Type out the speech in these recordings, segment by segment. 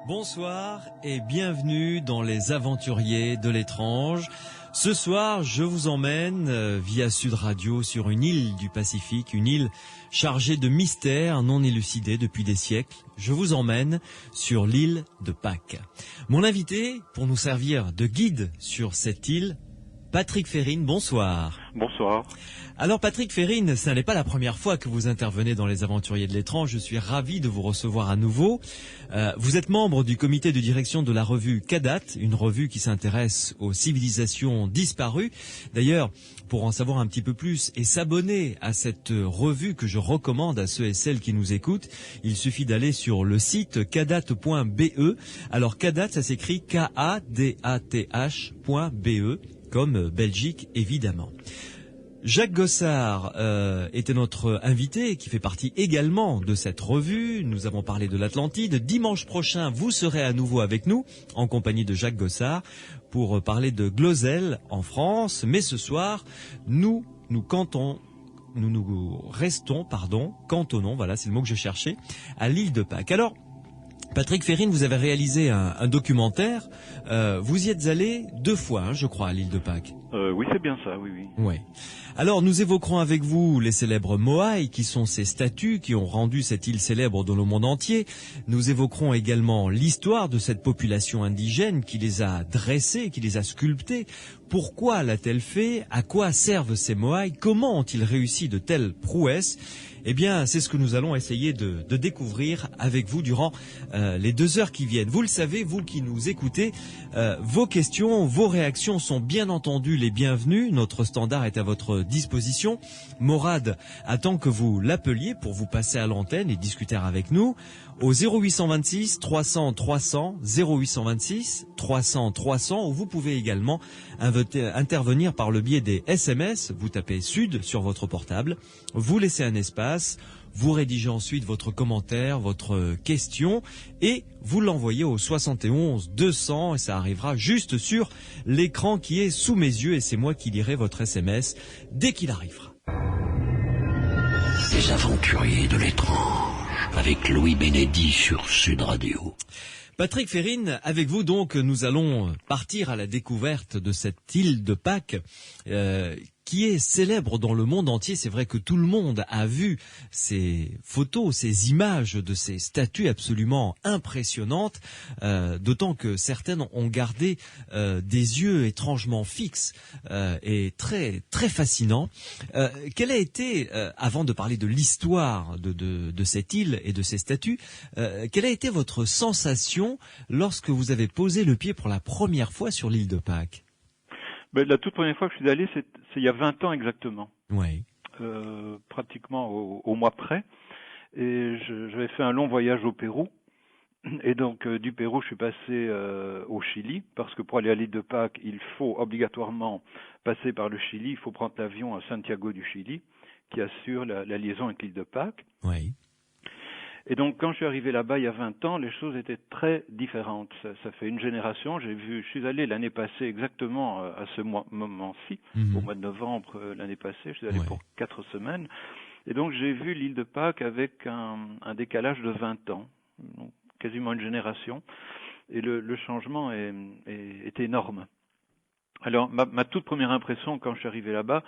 Bonsoir et bienvenue dans les aventuriers de l'étrange. Ce soir, je vous emmène via Sud Radio sur une île du Pacifique, une île chargée de mystères non élucidés depuis des siècles. Je vous emmène sur l'île de Pâques. Mon invité, pour nous servir de guide sur cette île, Patrick Férine, bonsoir. Bonsoir. Alors Patrick Férine, ce n'est pas la première fois que vous intervenez dans les aventuriers de l'étrange, je suis ravi de vous recevoir à nouveau. Vous êtes membre du comité de direction de la revue Kadat, une revue qui s'intéresse aux civilisations disparues. D'ailleurs, pour en savoir un petit peu plus et s'abonner à cette revue que je recommande à ceux et celles qui nous écoutent, il suffit d'aller sur le site kadat.be. Alors Kadat, ça s'écrit K-A-D-A-T-H.be, comme Belgique évidemment. Jacques Gossard était notre invité qui fait partie également de cette revue. Nous avons parlé de l'Atlantide. Dimanche prochain, vous serez à nouveau avec nous en compagnie de Jacques Gossard pour parler de Glozell en France. Mais ce soir, nous restons, cantonnons, voilà, c'est le mot que je cherchais, à l'île de Pâques. Alors, Patrick Férine, vous avez réalisé un documentaire. Vous y êtes allé 2 fois, je crois, à l'île de Pâques. Oui, c'est bien ça, oui. Ouais. Alors, nous évoquerons avec vous les célèbres Moai, qui sont ces statues qui ont rendu cette île célèbre dans le monde entier. Nous évoquerons également l'histoire de cette population indigène qui les a dressées, qui les a sculptées. Pourquoi l'a-t-elle fait? À quoi servent ces Moai? Comment ont-ils réussi de telles prouesses? Eh bien, c'est ce que nous allons essayer de découvrir avec vous durant les 2 heures qui viennent. Vous le savez, vous qui nous écoutez, vos questions, vos réactions sont bien entendu les bienvenues. Notre standard est à votre disposition. Morad attend que vous l'appeliez pour vous passer à l'antenne et discuter avec nous au 0826 300 300, 0826 300 300, où vous pouvez également intervenir par le biais des SMS. Vous tapez Sud sur votre portable, vous laissez un espace, vous rédigez ensuite votre commentaire, votre question et vous l'envoyez au 71 200 et ça arrivera juste sur l'écran qui est sous mes yeux et c'est moi qui lirai votre SMS dès qu'il arrivera. Les aventuriers de l'étrange avec Louis Bénédy sur Sud Radio. Patrick Férine, avec vous donc, nous allons partir à la découverte de cette île de Pâques qui est célèbre dans le monde entier. C'est vrai que tout le monde a vu ces photos, ces images de ces statues absolument impressionnantes, d'autant que certaines ont gardé des yeux étrangement fixes et très très fascinants. Quelle a été, avant de parler de l'histoire de cette île et de ces statues, quelle a été votre sensation lorsque vous avez posé le pied pour la première fois sur l'île de Pâques? La toute première fois que je suis allé, c'est il y a 20 ans exactement. Oui. Pratiquement au mois près. Et j'avais fait un long voyage au Pérou. Et donc, du Pérou, je suis passé au Chili, parce que pour aller à l'île de Pâques, il faut obligatoirement passer par le Chili. Il faut prendre l'avion à Santiago du Chili, qui assure la liaison avec l'île de Pâques. Oui. Et donc, quand je suis arrivé là-bas il y a 20 ans, les choses étaient très différentes. Ça fait une génération. Je suis allé l'année passée exactement à ce moment-ci, au mois de novembre l'année passée. Je suis allé pour 4 semaines. Et donc, j'ai vu l'île de Pâques avec un décalage de 20 ans, donc quasiment une génération. Et le changement est énorme. Alors, ma toute première impression quand je suis arrivé là-bas,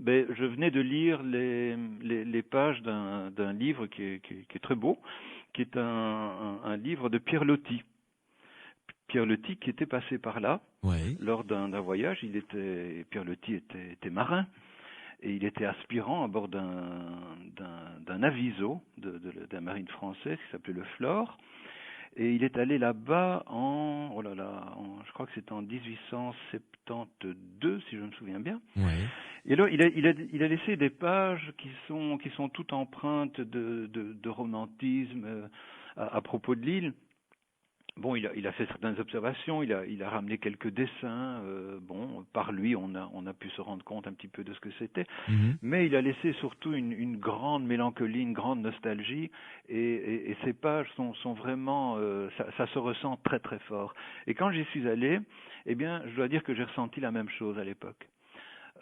je venais de lire les pages d'un livre qui est très beau, qui est un livre de Pierre Loti. Pierre Loti qui était passé par là lors d'un voyage. Pierre Loti était marin et il était aspirant à bord d'un aviso de la marine française qui s'appelait le Flore. Et il est allé là-bas je crois que c'était en 1872, si je me souviens bien. Ouais. Et là, il a laissé des pages qui sont toutes empreintes de romantisme à propos de l'île. Bon, il a fait certaines observations, il a ramené quelques dessins. Par lui, on a pu se rendre compte un petit peu de ce que c'était. Mais il a laissé surtout une grande mélancolie, une grande nostalgie. Et ces pages sont vraiment, ça se ressent très très fort. Et quand j'y suis allé, eh bien, je dois dire que j'ai ressenti la même chose à l'époque.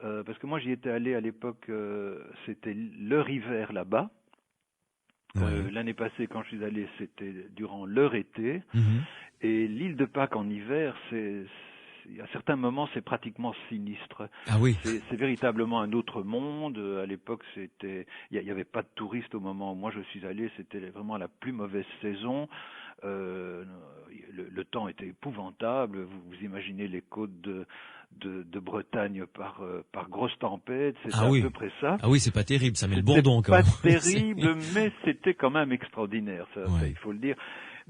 Parce que moi, j'y étais allé à l'époque, c'était leur hiver là-bas. L'année passée, quand je suis allé, c'était durant leur été. Et l'île de Pâques en hiver, à certains moments, c'est pratiquement sinistre. Ah oui. C'est véritablement un autre monde. À l'époque, il y avait pas de touristes au moment où moi je suis allé. C'était vraiment la plus mauvaise saison. Le temps était épouvantable. Vous imaginez les côtes de Bretagne par grosse tempête. C'était à peu près ça. Ah oui, c'est pas terrible. Ça met le bourdon quand même. Pas terrible, mais c'était quand même extraordinaire. Ça, il faut le dire.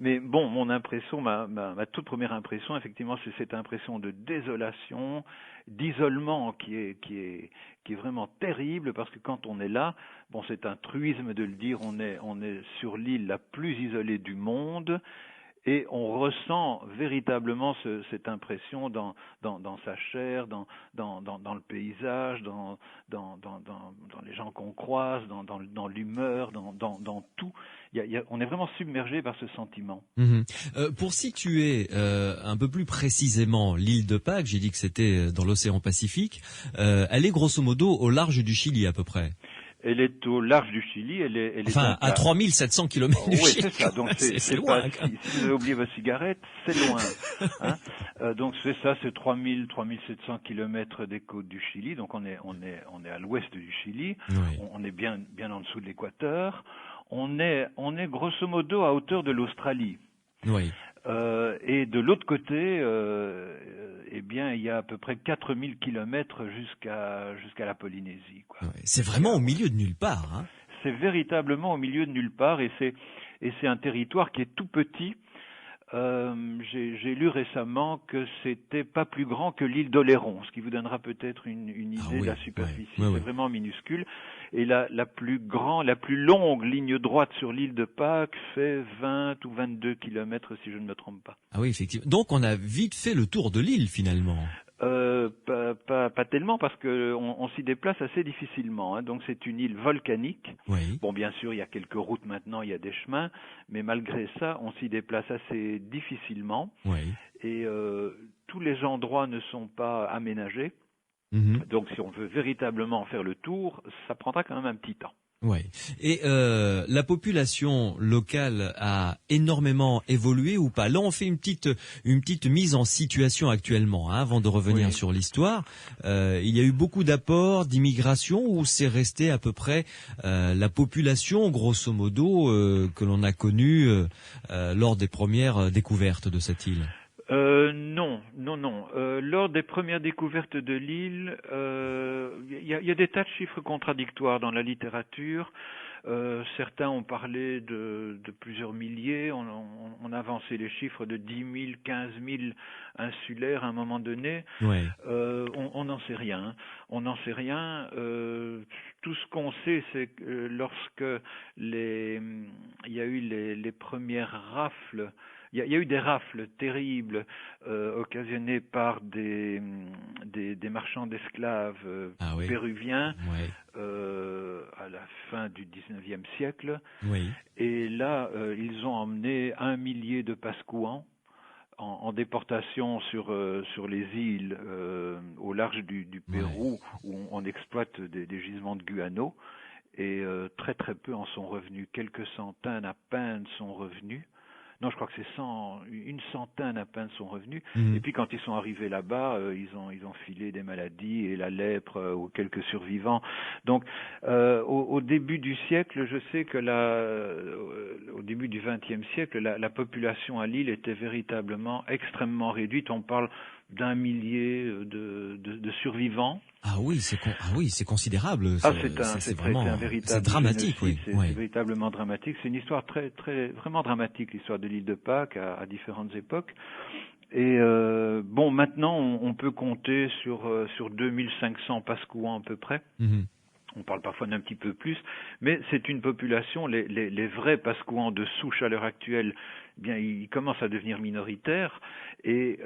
Mais bon, mon impression, ma toute première impression, effectivement, c'est cette impression de désolation, d'isolement qui est vraiment terrible, parce que quand on est là, bon, c'est un truisme de le dire, on est sur l'île la plus isolée du monde. Et on ressent véritablement cette impression dans sa chair, dans le paysage, dans les gens qu'on croise, dans l'humeur, dans tout. On est vraiment submergé par ce sentiment. Pour situer un peu plus précisément l'île de Pâques, j'ai dit que c'était dans l'océan Pacifique, elle est grosso modo au large du Chili à peu près. Elle est au large du Chili, elle est enfin, à 3700 km du Chili. Oui, c'est ça. Donc c'est loin. Si vous avez oublié votre cigarette, c'est loin. Hein, donc c'est ça, c'est 3700 km des côtes du Chili. Donc on est à l'ouest du Chili. Oui. On est bien en dessous de l'équateur. On est grosso modo à hauteur de l'Australie. Oui. Et de l'autre côté, eh bien, il y a à peu près 4000 kilomètres jusqu'à la Polynésie, quoi. Ouais, c'est vraiment au milieu de nulle part, hein. C'est véritablement au milieu de nulle part, et c'est un territoire qui est tout petit. J'ai lu récemment que c'était pas plus grand que l'île d'Oléron, ce qui vous donnera peut-être une idée de la superficie. C'est vraiment minuscule. Et la plus longue ligne droite sur l'île de Pâques fait 20 ou 22 kilomètres, si je ne me trompe pas. Ah oui, effectivement. Donc on a vite fait le tour de l'île finalement. Pas tellement, parce que on s'y déplace assez difficilement, hein. Donc c'est une île volcanique. Oui. Bon, bien sûr, il y a quelques routes maintenant, il y a des chemins, mais malgré ça, on s'y déplace assez difficilement. Oui. Et tous les endroits ne sont pas aménagés. Donc si on veut véritablement faire le tour, ça prendra quand même un petit temps. Ouais. Et la population locale a énormément évolué ou pas? Là, on fait une petite mise en situation actuellement, hein, avant de revenir sur l'histoire. Il y a eu beaucoup d'apports d'immigration, ou c'est resté à peu près la population, grosso modo, que l'on a connue lors des premières découvertes de cette île? Non. Lors des premières découvertes de l'île, il y a des tas de chiffres contradictoires dans la littérature. Certains ont parlé de plusieurs milliers, on a avancé les chiffres de 10 000, 15 000 insulaires à un moment donné. Ouais. On n'en sait rien. Tout ce qu'on sait, c'est que lorsque il y a eu les premières rafles, il y a eu des rafles terribles occasionnées par des marchands d'esclaves péruviens à la fin du 19e siècle. Oui. Et là, ils ont emmené 1 millier de Pascouans en déportation sur les îles au large du Pérou, où on exploite des gisements de guano. Et très très peu en sont revenus. Quelques centaines à peine sont revenus. Non, je crois que c'est une centaine à peine sont revenus. Et puis quand ils sont arrivés là-bas, ils ont filé des maladies et la lèpre aux quelques survivants. Donc, au début du siècle, je sais que au début du XXe siècle, la population à l'île était véritablement extrêmement réduite. On parle d'1 millier de survivants. Ah oui, c'est considérable. C'est dramatique, génocide, c'est véritablement dramatique. C'est une histoire vraiment dramatique, l'histoire de l'île de Pâques à différentes époques. Et maintenant, on peut compter sur 2500 Pascouans à peu près. On parle parfois d'un petit peu plus, mais c'est une population, les vrais Pascouans de souche à l'heure actuelle, bien, ils commencent à devenir minoritaires, et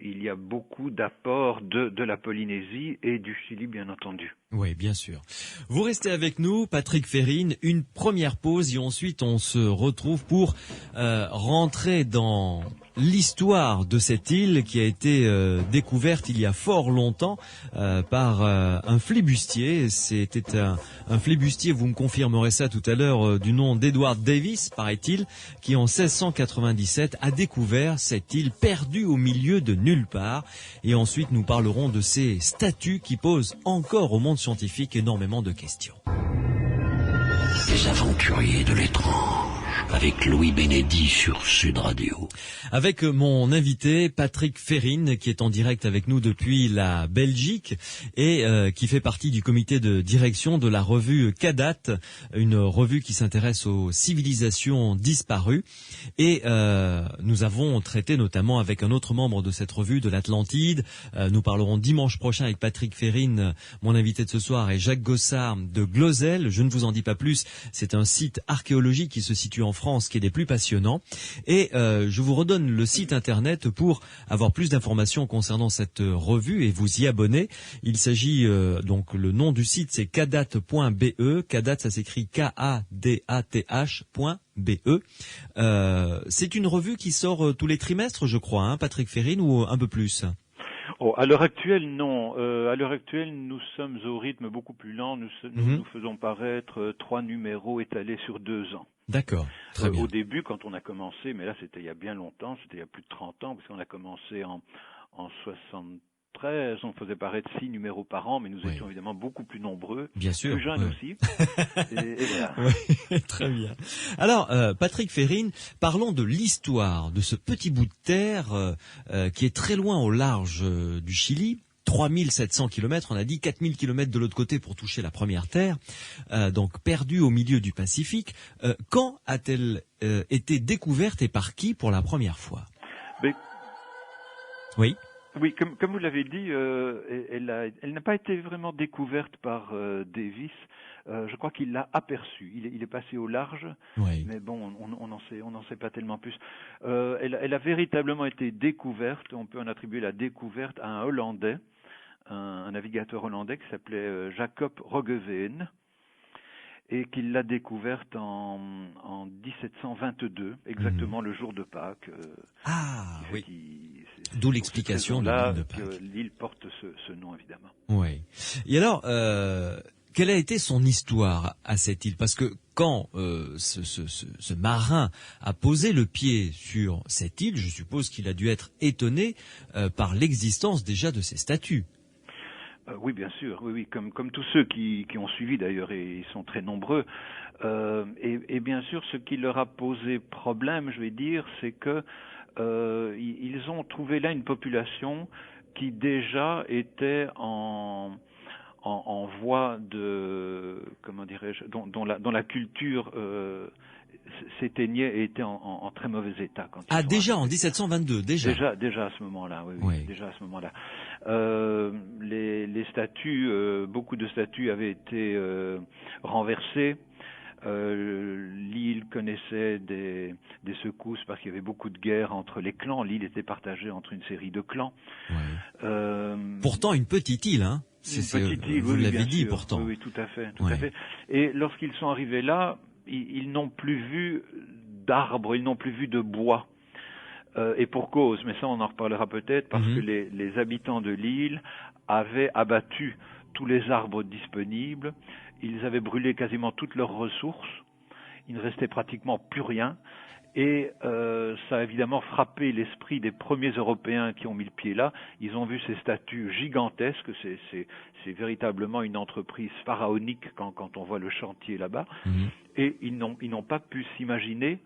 il y a beaucoup d'apports de la Polynésie et du Chili, bien entendu. Oui, bien sûr. Vous restez avec nous, Patrick Ferrine, une première pause, et ensuite on se retrouve pour rentrer dans l'histoire de cette île qui a été découverte il y a fort longtemps par un flibustier. C'était un flibustier, vous me confirmerez ça tout à l'heure, du nom d'Edward Davis, paraît-il, qui en 1697 a découvert cette île perdue au milieu de nulle part. Et ensuite, nous parlerons de ces statues qui posent encore au monde scientifique énormément de questions. Les aventuriers de l'étrange, avec Louis Bénédy sur Sud Radio. Avec mon invité Patrick Ferrine, qui est en direct avec nous depuis la Belgique et qui fait partie du comité de direction de la revue Kadat, une revue qui s'intéresse aux civilisations disparues. Et nous avons traité notamment avec un autre membre de cette revue, de l'Atlantide. Nous parlerons dimanche prochain avec Patrick Ferrine, mon invité de ce soir, et Jacques Gossard de Glosel. Je ne vous en dis pas plus, c'est un site archéologique qui se situe en France, qui est des plus passionnants. Et je vous redonne le site internet pour avoir plus d'informations concernant cette revue et vous y abonner. Il s'agit donc, le nom du site c'est kadat.be. Kadat, ça s'écrit KADATH.be. C'est une revue qui sort tous les trimestres, je crois, hein, Patrick Ferrine, ou un peu plus? Oh, à l'heure actuelle, non. À l'heure actuelle, nous sommes au rythme beaucoup plus lent. Nous faisons paraître 3 numéros étalés sur 2 ans. D'accord, très bien. Au début, quand on a commencé, mais là c'était il y a bien longtemps, c'était il y a plus de 30 ans, parce qu'on a commencé en 73, on faisait paraître 6 numéros par an, mais nous étions évidemment beaucoup plus nombreux, bien sûr, plus jeunes aussi. et voilà. Oui, très bien. Alors, Patrick Ferrine, parlons de l'histoire de ce petit bout de terre qui est très loin au large du Chili. 3700 kilomètres, on a dit 4000 kilomètres de l'autre côté pour toucher la première terre, donc perdue au milieu du Pacifique. Quand a-t-elle été découverte et par qui pour la première fois? Oui. Oui, comme vous l'avez dit, elle n'a pas été vraiment découverte par Davis. Je crois qu'il l'a aperçue. Il est passé au large, mais bon, on n'en sait pas tellement plus. Elle a véritablement été découverte. On peut en attribuer la découverte à un Hollandais, un navigateur hollandais qui s'appelait Jacob Roggeveen, et qu'il l'a découverte en 1722, exactement le jour de Pâques. D'où l'explication de l'île de Pâques. Que l'île porte ce nom, évidemment. Oui. Et alors, quelle a été son histoire à cette île? Parce que quand ce marin a posé le pied sur cette île, je suppose qu'il a dû être étonné par l'existence déjà de ces statues. Oui, bien sûr, oui, comme tous ceux qui ont suivi d'ailleurs, et ils sont très nombreux. Et bien sûr, ce qui leur a posé problème, je vais dire, c'est que ils ont trouvé là une population qui déjà était en voie de, comment dirais-je, dont la culture s'éteignait et était en très mauvais état. Déjà en 1722, déjà à ce moment-là, oui, déjà à ce moment-là. Les statues, beaucoup de statues avaient été renversées. L'île connaissait des secousses parce qu'il y avait beaucoup de guerres entre les clans. L'île était partagée entre une série de clans. Pourtant une petite île, hein. Une petite île, vous l'avez dit, sûr. pourtant. Oui, tout à fait. Et lorsqu'ils sont arrivés là, ils n'ont plus vu d'arbres, ils n'ont plus vu de bois. Et pour cause, mais ça on en reparlera peut-être, parce que les habitants de l'île avaient abattu tous les arbres disponibles, ils avaient brûlé quasiment toutes leurs ressources, il ne restait pratiquement plus rien, et ça a évidemment frappé l'esprit des premiers Européens qui ont mis le pied là. Ils ont vu ces statues gigantesques, c'est véritablement une entreprise pharaonique quand on voit le chantier là-bas, et ils n'ont pas pu s'imaginer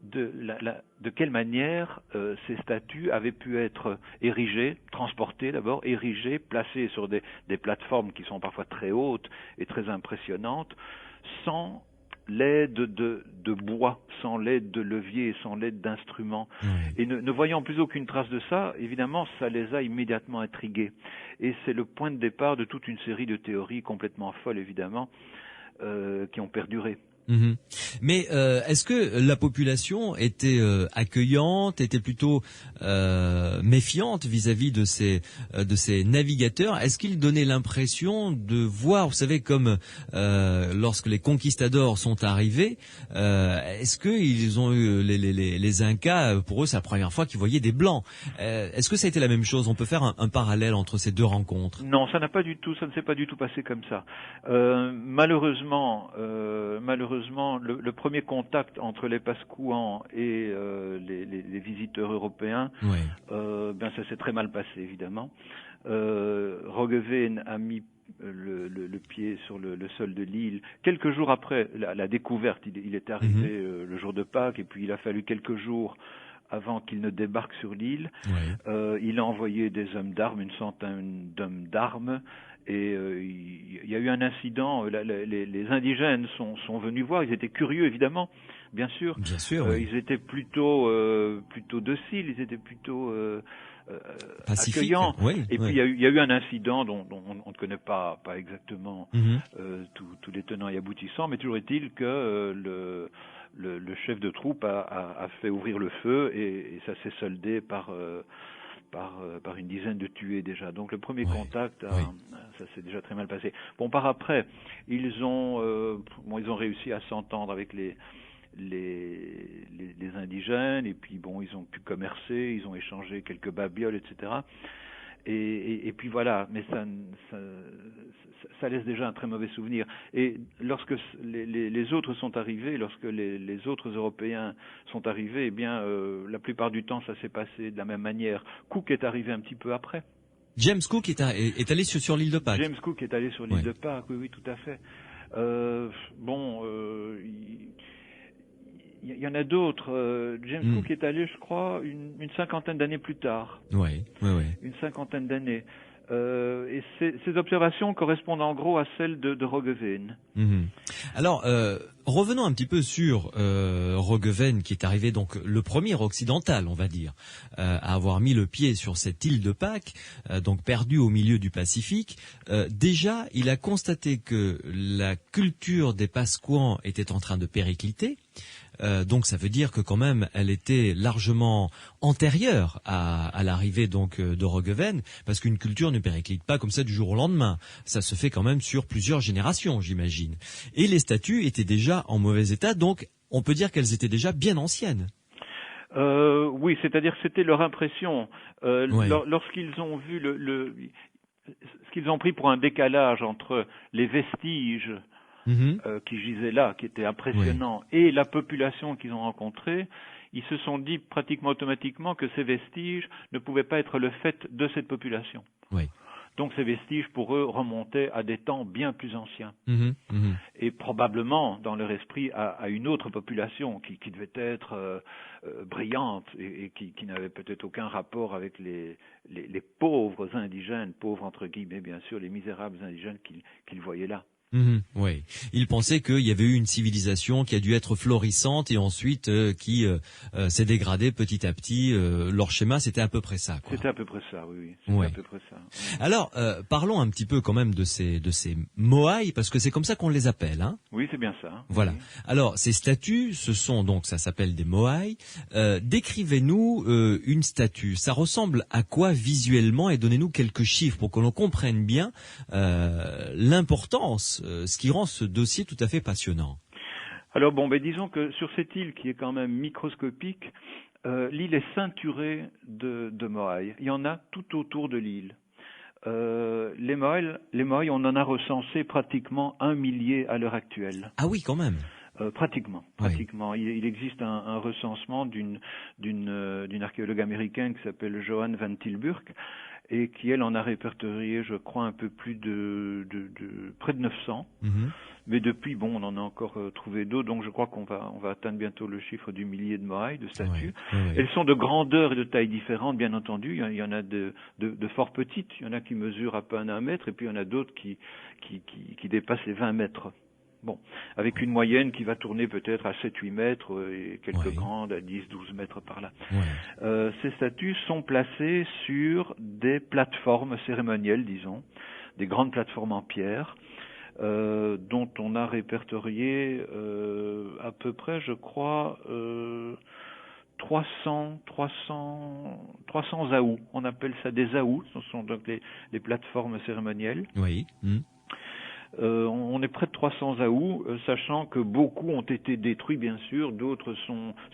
de quelle manière ces statues avaient pu être érigées, transportées d'abord, érigées, placées sur des plateformes qui sont parfois très hautes et très impressionnantes, sans l'aide de bois, sans l'aide de levier, sans l'aide d'instruments. Et ne voyant plus aucune trace de ça, évidemment, ça les a immédiatement intrigués. Et c'est le point de départ de toute une série de théories complètement folles, évidemment, qui ont perduré. Mais est-ce que la population était accueillante, était plutôt méfiante vis-à-vis de ces navigateurs? Est-ce qu'ils donnaient l'impression de voir, vous savez, comme lorsque les conquistadors sont arrivés, est-ce qu'ils ont eu les Incas, pour eux c'est la première fois qu'ils voyaient des blancs? Est-ce que ça a été la même chose? On peut faire un parallèle entre ces deux rencontres? Non, ça ne s'est pas du tout passé comme ça. Malheureusement, le premier contact entre les Pascouans et les visiteurs européens, ça s'est très mal passé, évidemment. Roggeveen a mis le pied sur le sol de l'île quelques jours après la découverte. Il est arrivé le jour de Pâques, et puis il a fallu quelques jours avant qu'il ne débarque sur l'île. Il a envoyé des hommes d'armes, une centaine d'hommes d'armes, et il y a eu un incident. Les indigènes sont venus voir. Ils étaient curieux, évidemment, bien sûr. Ils étaient plutôt dociles, ils étaient plutôt accueillants. Et puis il y a eu un incident dont on ne connaît pas exactement tous les tenants et aboutissants, mais toujours est-il que le chef de troupe a fait ouvrir le feu, et ça s'est soldé par une dizaine de tués déjà. Donc le premier contact, ça s'est déjà très mal passé. Bon, par après, ils ont réussi à s'entendre avec les indigènes, et puis bon, ils ont pu commercer, ils ont échangé quelques babioles, etc. Et puis voilà, mais ça laisse déjà un très mauvais souvenir. Et lorsque les autres sont arrivés, lorsque les autres Européens sont arrivés, eh bien, la plupart du temps, ça s'est passé de la même manière. Cook est arrivé un petit peu après. James Cook est allé sur l'île de Pâques. James Cook est allé sur l'île de Pâques, oui, tout à fait. Il y en a d'autres. James Cook est allé, je crois, une cinquantaine d'années plus tard. Une cinquantaine d'années. Et ces observations correspondent en gros à celles de Roggeveen. Alors, revenons un petit peu sur Roggeveen, qui est arrivé donc le premier occidental, on va dire, à avoir mis le pied sur cette île de Pâques, donc perdue au milieu du Pacifique. Déjà, il a constaté que la culture des Pascouans était en train de péricliter. Donc ça veut dire que quand même elle était largement antérieure à l'arrivée donc de Roggeveen, parce qu'une culture ne périclite pas comme ça du jour au lendemain. Ça se fait quand même sur plusieurs générations, j'imagine. Et les statues étaient déjà en mauvais état, donc on peut dire qu'elles étaient déjà bien anciennes. Oui, c'est-à-dire que c'était leur impression. Lorsqu'ils ont vu ce qu'ils ont pris pour un décalage entre les vestiges qui gisaient là, qui étaient impressionnants, et la population qu'ils ont rencontrée, ils se sont dit pratiquement automatiquement que ces vestiges ne pouvaient pas être le fait de cette population. Donc ces vestiges, pour eux, remontaient à des temps bien plus anciens. Et probablement, dans leur esprit, à une autre population qui devait être brillante et qui n'avait peut-être aucun rapport avec les pauvres indigènes, pauvres entre guillemets, bien sûr, les misérables indigènes qu'ils voyaient là. Oui, il pensait qu'il y avait eu une civilisation qui a dû être florissante et ensuite qui s'est dégradée petit à petit. Leur schéma, c'était à peu près ça, quoi. C'était à peu près ça, oui. C'était à peu près ça. Alors, parlons un petit peu quand même de ces Moai, parce que c'est comme ça qu'on les appelle, hein. Oui, c'est bien ça. Voilà. Oui. Alors, ces statues, ce sont donc, ça s'appelle des Moai. Décrivez-nous une statue. Ça ressemble à quoi visuellement, et donnez-nous quelques chiffres pour que l'on comprenne bien l'importance, ce qui rend ce dossier tout à fait passionnant. Alors disons que sur cette île qui est quand même microscopique, l'île est ceinturée de Moai. Il y en a tout autour de l'île. Les Moai, on en a recensé pratiquement 1 millier à l'heure actuelle. Ah oui, quand même. Pratiquement. Oui. Il existe un recensement d'une archéologue américaine qui s'appelle Johann van Tilburg, et qui, elle, en a répertorié, je crois, un peu plus de près de 900. Mais depuis, on en a encore trouvé d'autres, donc je crois qu'on va atteindre bientôt le chiffre du millier de Moai, de statues. Elles sont de grandeur et de taille différentes, bien entendu. Il y en a de fort petites, il y en a qui mesurent à peine 1 mètre, et puis il y en a d'autres qui dépassent les 20 mètres. Avec une moyenne qui va tourner peut-être à 7-8 mètres et quelques grandes à 10-12 mètres par là. Ces statues sont placées sur des plateformes cérémonielles, disons, des grandes plateformes en pierre, dont on a répertorié à peu près, je crois, 300 aous. On appelle ça des aous. Ce sont donc les plateformes cérémonielles. Oui. On est près de 300 aous, sachant que beaucoup ont été détruits, bien sûr. D'autres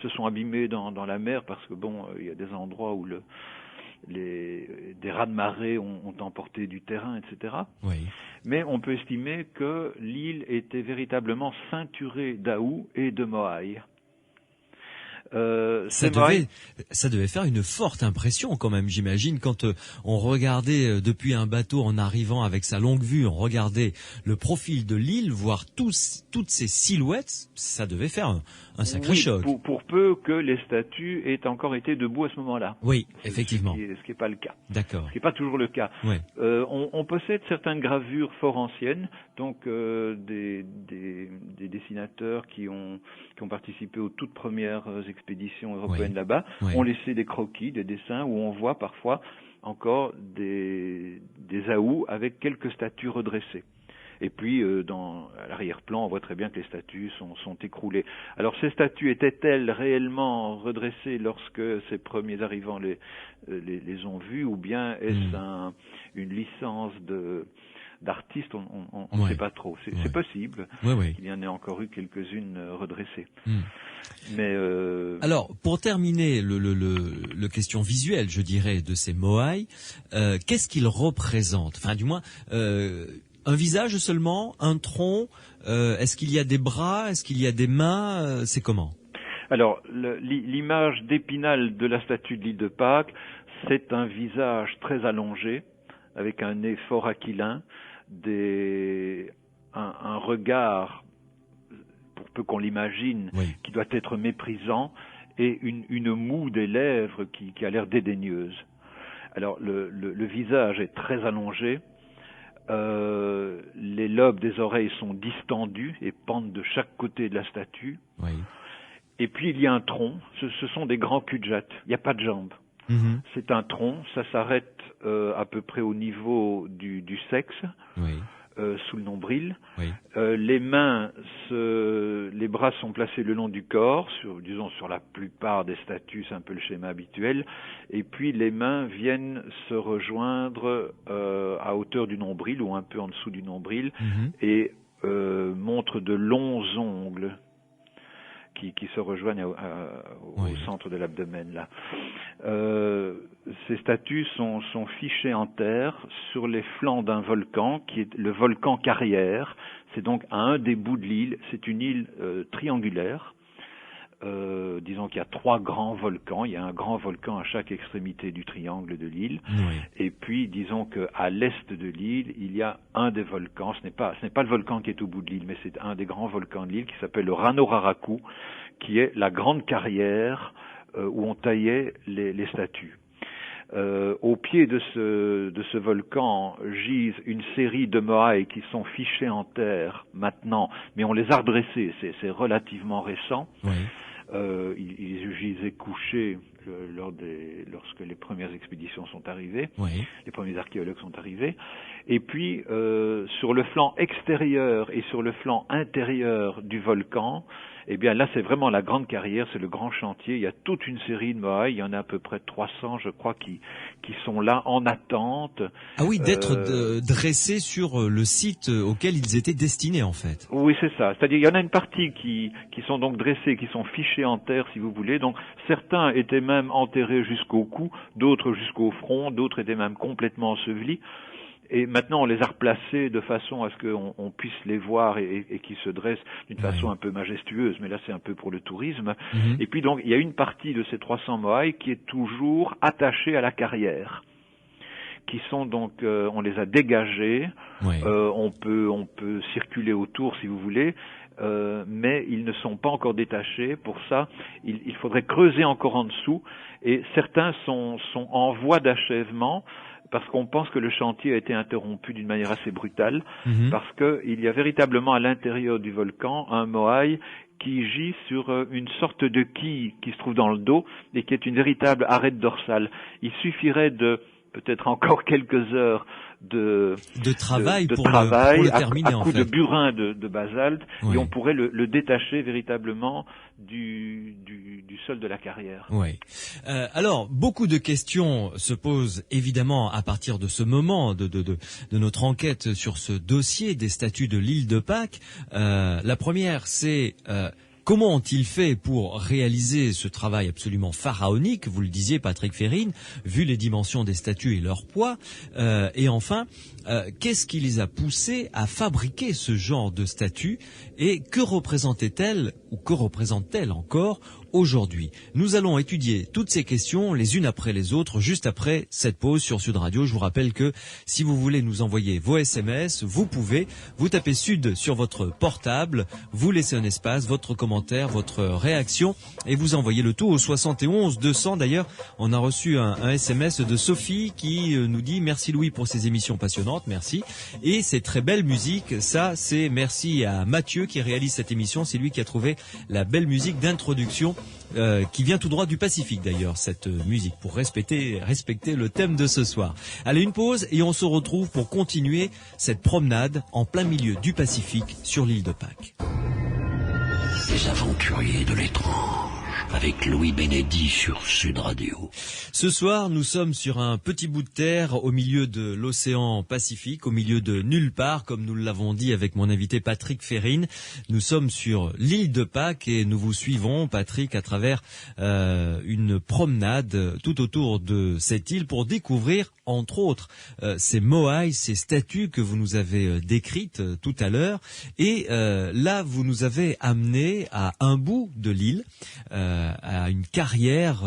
se sont abîmés dans la mer parce que il y a des endroits où des raz-de-marée ont emporté du terrain, etc. Oui. Mais on peut estimer que l'île était véritablement ceinturée d'aous et de moailles. Ça devait faire une forte impression quand même, j'imagine, quand on regardait depuis un bateau en arrivant avec sa longue vue, on regardait le profil de l'île, voir toutes ces silhouettes, ça devait faire un sacré choc. Pour peu que les statues aient encore été debout à ce moment-là. Oui, effectivement. Ce qui n'est pas le cas. D'accord. Ce qui n'est pas toujours le cas. Ouais. On possède certaines gravures fort anciennes, donc des dessinateurs qui ont participé aux toutes premières expéditions européennes là-bas, ont laissé des croquis, des dessins où on voit parfois encore des aous avec quelques statues redressées. Et puis, à l'arrière-plan, on voit très bien que les statues sont écroulées. Alors, ces statues étaient-elles réellement redressées lorsque ces premiers arrivants les ont vues, ou bien est-ce une licence d'artistes? On ne sait pas trop. C'est possible qu'il y en ait encore eu quelques-unes redressées. Mais alors, pour terminer le question visuelle, je dirais, de ces moailles, qu'est-ce qu'ils représentent? Enfin, du moins, un visage seulement, un tronc, est-ce qu'il y a des bras, est-ce qu'il y a des mains, c'est comment? Alors, l'image d'Épinal de la statue de l'île de Pâques, c'est un visage très allongé, avec un nez fort aquilin, un regard, pour peu qu'on l'imagine, qui doit être méprisant, et une moue des lèvres qui a l'air dédaigneuse. Alors, le visage est très allongé, les lobes des oreilles sont distendus et pendent de chaque côté de la statue. Oui. Et puis il y a un tronc, ce sont des grands cul-de-jatte, il n'y a pas de jambes. C'est un tronc, ça s'arrête à peu près au niveau du sexe, sous le nombril. Les bras sont placés le long du corps, sur la plupart des statues, c'est un peu le schéma habituel. Et puis les mains viennent se rejoindre à hauteur du nombril ou un peu en dessous du nombril et montrent de longs ongles qui se rejoignent au centre de l'abdomen là. Ces statues sont fichées en terre sur les flancs d'un volcan qui est le volcan Carrière. C'est donc à un des bouts de l'île. C'est une île triangulaire. Disons qu'il y a 3 grands volcans. Il y a un grand volcan à chaque extrémité du triangle de l'île. Et puis, disons qu'à l'est de l'île, il y a un des volcans. Ce n'est pas le volcan qui est au bout de l'île, mais c'est un des grands volcans de l'île qui s'appelle le Rano Raraku, qui est la grande carrière où on taillait les statues. Au pied de ce volcan gisent une série de moailles qui sont fichées en terre maintenant, mais on les a redressées. C'est relativement récent. Ils gisaient couchés lorsque les premières expéditions sont arrivées, les premiers archéologues sont arrivés. Et puis, sur le flanc extérieur et sur le flanc intérieur du volcan, eh bien là, c'est vraiment la grande carrière, c'est le grand chantier. Il y a toute une série de moailles, il y en a à peu près 300, je crois, qui sont là en attente. Ah oui, d'être dressés sur le site auquel ils étaient destinés, en fait. Oui, c'est ça. C'est-à-dire, il y en a une partie qui sont donc dressés, qui sont fichés en terre, si vous voulez. Donc, certains étaient même enterrés jusqu'au cou, d'autres jusqu'au front, d'autres étaient même complètement ensevelis. Et maintenant, on les a replacés de façon à ce qu'on puisse les voir et qu'ils se dressent d'une façon un peu majestueuse. Mais là, c'est un peu pour le tourisme. Et puis, donc, il y a une partie de ces 300 moailles qui est toujours attachée à la carrière, qui sont donc, on les a dégagées. On peut circuler autour, si vous voulez. Mais ils ne sont pas encore détachés. Pour ça, il faudrait creuser encore en dessous. Et certains sont en voie d'achèvement, parce qu'on pense que le chantier a été interrompu d'une manière assez brutale, parce qu'il y a véritablement à l'intérieur du volcan un moaille qui gît sur une sorte de quille qui se trouve dans le dos et qui est une véritable arête dorsale. Il suffirait de peut-être encore quelques heures de travail de pour travail le terminer, à coup de burin de basalte, oui. Et on pourrait le détacher véritablement du sol de la carrière. Oui. Alors, beaucoup de questions se posent évidemment à partir de ce moment de notre enquête sur ce dossier des statues de l'île de Pâques. La première, c'est comment ont-ils fait pour réaliser ce travail absolument pharaonique, vous le disiez Patrick Férine, vu les dimensions des statues et leur poids, et enfin, qu'est-ce qui les a poussés à fabriquer ce genre de statues et que représentait-elle ou que représente-t-elle encore aujourd'hui? Nous allons étudier toutes ces questions les unes après les autres juste après cette pause sur Sud Radio. Je vous rappelle que si vous voulez nous envoyer vos SMS, vous pouvez, vous tapez Sud sur votre portable, vous laissez un espace, votre commentaire, votre réaction et vous envoyez le tout au 71 200. D'ailleurs, on a reçu un SMS de Sophie qui nous dit merci Louis pour ces émissions passionnantes, merci. Et ces très belles musiques, ça c'est merci à Mathieu qui réalise cette émission, c'est lui qui a trouvé la belle musique d'introduction qui vient tout droit du Pacifique d'ailleurs, cette musique, pour respecter le thème de ce soir. Allez, une pause et on se retrouve pour continuer cette promenade en plein milieu du Pacifique sur l'île de Pâques. Les aventuriers de l'étrange, avec Louis Bénédy sur Sud Radio. Ce soir, nous sommes sur un petit bout de terre au milieu de l'océan Pacifique, au milieu de nulle part, comme nous l'avons dit avec mon invité Patrick Férine. Nous sommes sur l'île de Pâques et nous vous suivons, Patrick, à travers une promenade tout autour de cette île pour découvrir, entre autres, ces moaïs, ces statues que vous nous avez décrites tout à l'heure. Et là, vous nous avez amené à un bout de l'île, à une carrière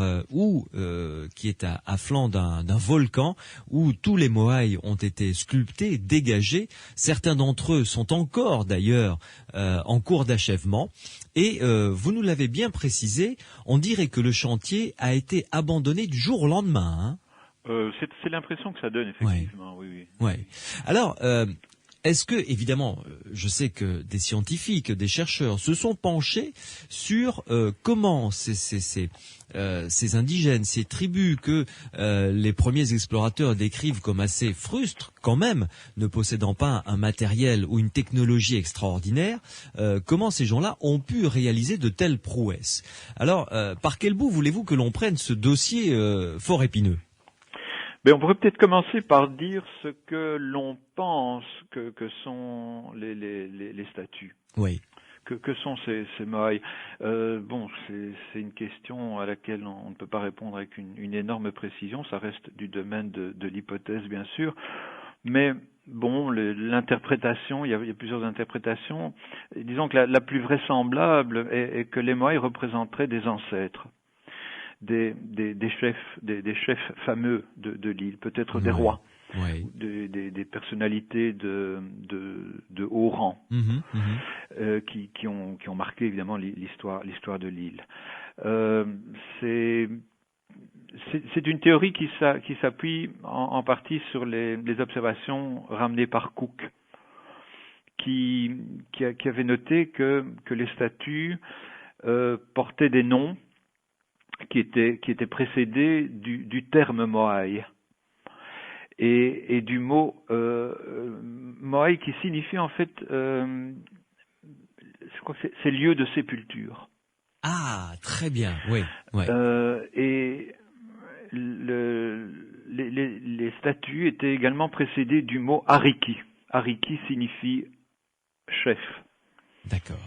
qui est à flanc d'un volcan où tous les moaïs ont été sculptés, dégagés. Certains d'entre eux sont encore d'ailleurs en cours d'achèvement. Et vous nous l'avez bien précisé, on dirait que le chantier a été abandonné du jour au lendemain. C'est l'impression que ça donne, effectivement. Ouais. Oui. Ouais. Alors, est-ce que, évidemment, je sais que des scientifiques, des chercheurs se sont penchés sur comment ces indigènes, ces tribus que les premiers explorateurs décrivent comme assez frustres, quand même, ne possédant pas un matériel ou une technologie extraordinaire, comment ces gens-là ont pu réaliser de telles prouesses? Alors, par quel bout voulez-vous que l'on prenne ce dossier fort épineux? On pourrait peut-être commencer par dire ce que l'on pense que sont les statues. Oui. Que sont ces moaïs? C'est une question à laquelle on ne peut pas répondre avec une énorme précision. Ça reste du domaine de l'hypothèse, bien sûr. Mais l'interprétation, il y a plusieurs interprétations. Disons que la plus vraisemblable est que les moaïs représenteraient des ancêtres. Des chefs fameux de l'île, peut-être des rois, des personnalités de haut rang, qui ont marqué évidemment l'histoire de l'île. C'est une théorie qui s'appuie en partie sur les observations ramenées par Cook, qui avait noté que les statues portaient des noms qui était précédé du terme moaï et du mot moaï qui signifie en fait je crois que c'est lieu de sépulture. Ah, très bien, oui. Et les statues étaient également précédées du mot ariki. Ariki signifie chef. D'accord.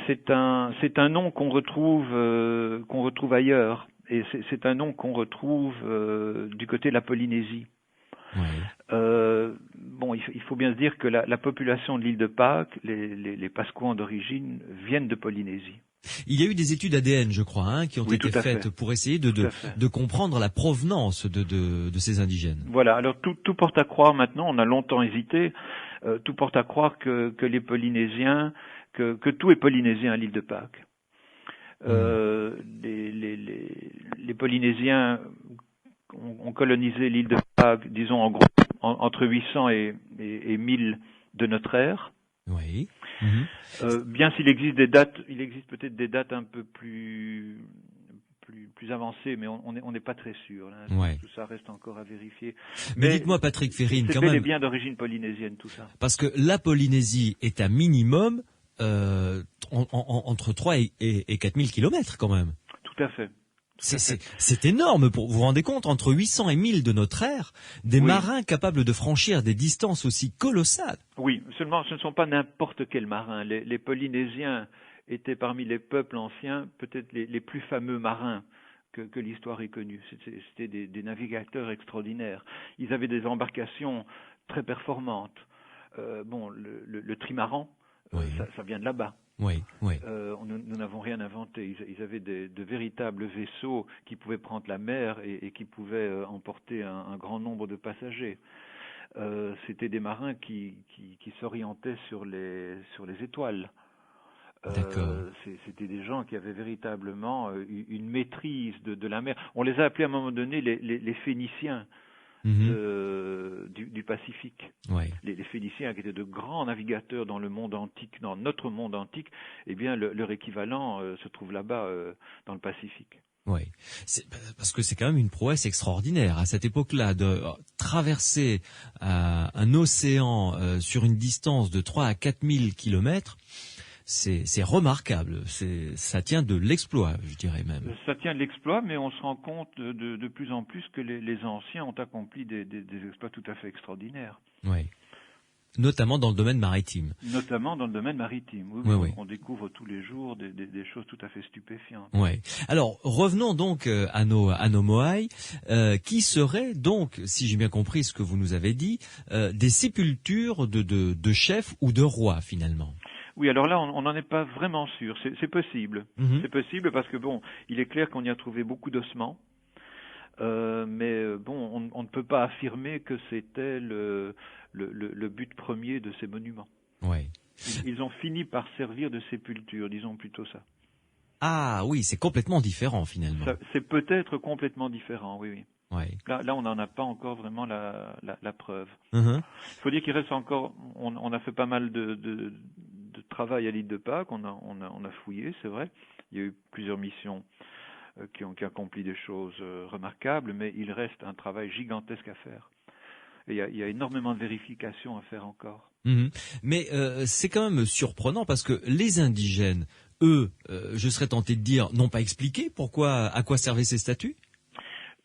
C'est un nom qu'on retrouve ailleurs, et c'est un nom qu'on retrouve du côté de la Polynésie. Ouais. Il faut bien se dire que la population de l'île de Pâques, les Pasquans d'origine, viennent de Polynésie. Il y a eu des études ADN, je crois, qui ont été faites pour essayer de comprendre la provenance de ces indigènes. Voilà, alors tout porte à croire maintenant, on a longtemps hésité, tout porte à croire que les Polynésiens, que tout est polynésien à l'île de Pâques. Les Polynésiens ont colonisé l'île de Pâques, disons en gros, entre 800 et 1000 de notre ère. Oui. Bien s'il existe des dates, il existe peut-être des dates un peu plus plus avancé, mais on n'est pas très sûr. Là. Ouais. Tout ça reste encore à vérifier. Mais dites-moi, Patrick Férine, quand même... C'est bien d'origine polynésienne, tout ça. Parce que la Polynésie est un minimum entre 3 et 4 000 kilomètres, quand même. Tout à fait. C'est énorme, vous vous rendez compte, entre 800 et 1000 de notre ère, des marins capables de franchir des distances aussi colossales. Oui, seulement ce ne sont pas n'importe quels marins. Les Polynésiens étaient parmi les peuples anciens peut-être les plus fameux marins que l'histoire ait connus. C'était des navigateurs extraordinaires. Ils avaient des embarcations très performantes. Le trimaran, ça vient de là-bas. Oui. Nous n'avons rien inventé. Ils avaient de véritables vaisseaux qui pouvaient prendre la mer et qui pouvaient emporter un grand nombre de passagers. C'était des marins qui s'orientaient sur les étoiles. C'était des gens qui avaient véritablement une maîtrise de la mer. On les a appelés à un moment donné les Phéniciens. Du Pacifique. Ouais. Les Phéniciens qui étaient de grands navigateurs dans le monde antique, dans notre monde antique, eh bien leur équivalent se trouve là-bas dans le Pacifique. Oui, parce que c'est quand même une prouesse extraordinaire à cette époque-là de traverser un océan sur une distance de 3 à 4 000 kilomètres. C'est remarquable, ça tient de l'exploit, je dirais même. Ça tient de l'exploit, mais on se rend compte de plus en plus que les anciens ont accompli des exploits tout à fait extraordinaires. Oui. Notamment dans le domaine maritime. Notamment dans le domaine maritime, oui. On découvre tous les jours des choses tout à fait stupéfiantes. Oui. Alors, revenons donc à nos Moai, qui seraient donc, si j'ai bien compris ce que vous nous avez dit, des sépultures de chefs ou de rois, finalement. Oui, alors là, on n'en est pas vraiment sûr. C'est possible. C'est possible parce que, il est clair qu'on y a trouvé beaucoup d'ossements. Mais on ne peut pas affirmer que c'était le but premier de ces monuments. Ouais. Ils ont fini par servir de sépulture, disons plutôt ça. Ah oui, c'est complètement différent, finalement. C'est peut-être complètement différent, oui. Ouais. Là, on n'en a pas encore vraiment la preuve. Il faut dire qu'il reste encore... On a fait pas mal de travail à l'île de Pâques, on a fouillé, c'est vrai. Il y a eu plusieurs missions qui ont accompli des choses remarquables, mais il reste un travail gigantesque à faire. Et il y a énormément de vérifications à faire encore. Mais c'est quand même surprenant parce que les indigènes, eux, je serais tenté de dire, n'ont pas expliqué à quoi servaient ces statues.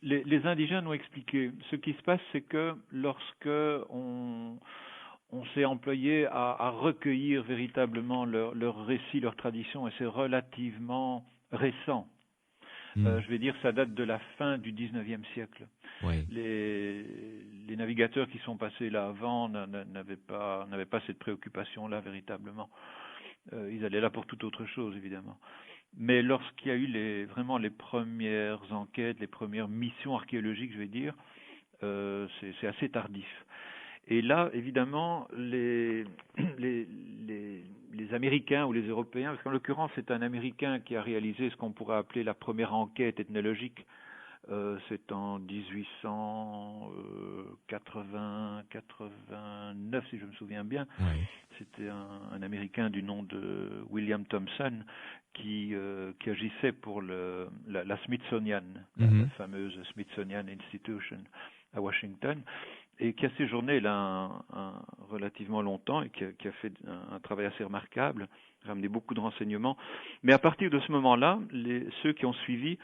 Les indigènes ont expliqué. Ce qui se passe, c'est que lorsque on s'est employé à recueillir véritablement leurs récits, leurs traditions, et c'est relativement récent. Je vais dire, ça date de la fin du 19e siècle. Oui. Les navigateurs qui sont passés là avant n'avaient pas cette préoccupation-là véritablement. Ils allaient là pour toute autre chose, évidemment. Mais lorsqu'il y a eu vraiment les premières enquêtes, les premières missions archéologiques, je vais dire, c'est assez tardif. Et là, évidemment, les Américains ou les Européens, parce qu'en l'occurrence, c'est un Américain qui a réalisé ce qu'on pourrait appeler la première enquête ethnologique. C'est en 1889, si je me souviens bien. Oui. C'était un Américain du nom de William Thompson qui agissait pour la Smithsonian, la fameuse Smithsonian Institution à Washington, et qui a séjourné là relativement longtemps et qui a fait un travail assez remarquable, ramené beaucoup de renseignements. Mais à partir de ce moment-là, ceux qui ont suivi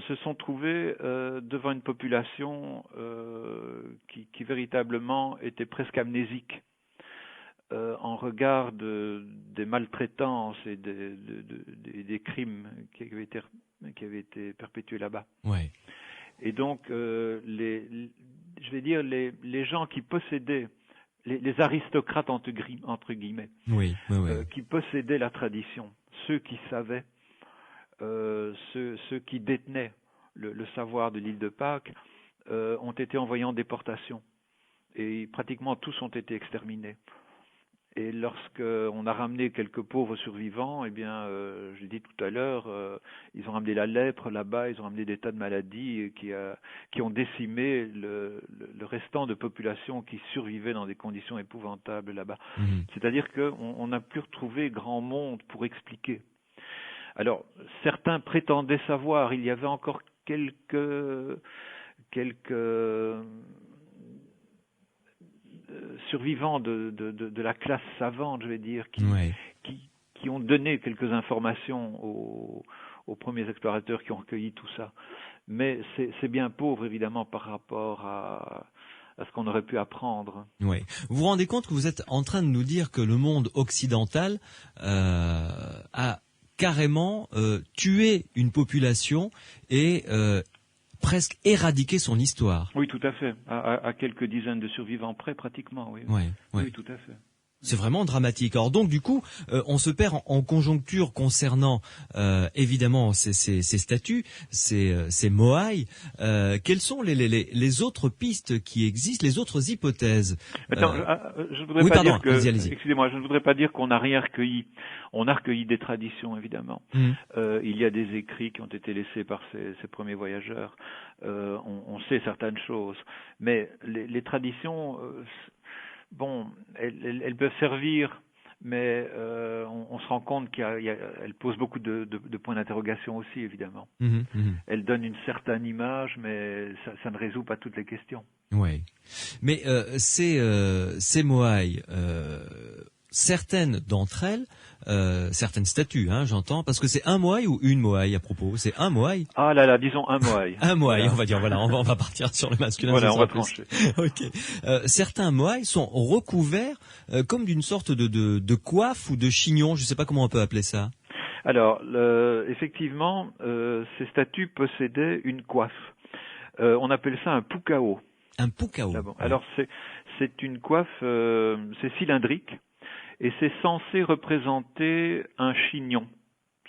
se sont trouvés devant une population qui véritablement était presque amnésique en regard des maltraitances et des crimes qui avaient été perpétués là-bas. Ouais. Et donc, je vais dire, les gens qui possédaient, les aristocrates entre guillemets, oui. qui possédaient la tradition, ceux qui savaient, ceux qui détenaient le savoir de l'île de Pâques, ont été envoyés en déportation. Et pratiquement tous ont été exterminés. Et lorsqu'on a ramené quelques pauvres survivants, eh bien, je l'ai dit tout à l'heure, ils ont ramené la lèpre là-bas, ils ont ramené des tas de maladies qui ont décimé le restant de population qui survivait dans des conditions épouvantables là-bas. C'est-à-dire qu'on n'a plus retrouvé grand monde pour expliquer. Alors, certains prétendaient savoir, il y avait encore quelques survivants de la classe savante, je vais dire, qui ont donné quelques informations aux premiers explorateurs qui ont recueilli tout ça. Mais c'est bien pauvre, évidemment, par rapport à ce qu'on aurait pu apprendre. Oui. Vous vous rendez compte que vous êtes en train de nous dire que le monde occidental a carrément tué une population et presque éradiqué son histoire. Oui, tout à fait. À quelques dizaines de survivants près, pratiquement, oui. Oui, tout à fait. C'est vraiment dramatique. Alors donc du coup, on se perd en conjoncture concernant évidemment ces statues, ces moaïs. Quelles sont les autres pistes qui existent, les autres hypothèses? Attends, je ne voudrais pas dire que, excusez-moi, je ne voudrais pas dire qu'on n'a rien recueilli. On a recueilli des traditions, évidemment. Il y a des écrits qui ont été laissés par ces premiers voyageurs. On sait certaines choses, mais les traditions. Bon, elles peuvent servir, mais on se rend compte qu'elles posent beaucoup de points d'interrogation aussi, évidemment. Elles donnent une certaine image, mais ça ne résout pas toutes les questions. Oui, mais ces moaïs, certaines d'entre elles, certaines statues, j'entends, parce que c'est un moaï ou une moaï à propos? C'est un moaï? Ah là, disons un moaï. Un moaï, voilà. On va dire, voilà, on va partir sur le masculin. Voilà, on va trancher. Ok. Certains moaïs sont recouverts comme d'une sorte de coiffe ou de chignon, je ne sais pas comment on peut appeler ça. Alors, effectivement, ces statues possédaient une coiffe. On appelle ça un pukao. Un pukao. Bon. Alors, c'est une coiffe, c'est cylindrique. Et c'est censé représenter un chignon.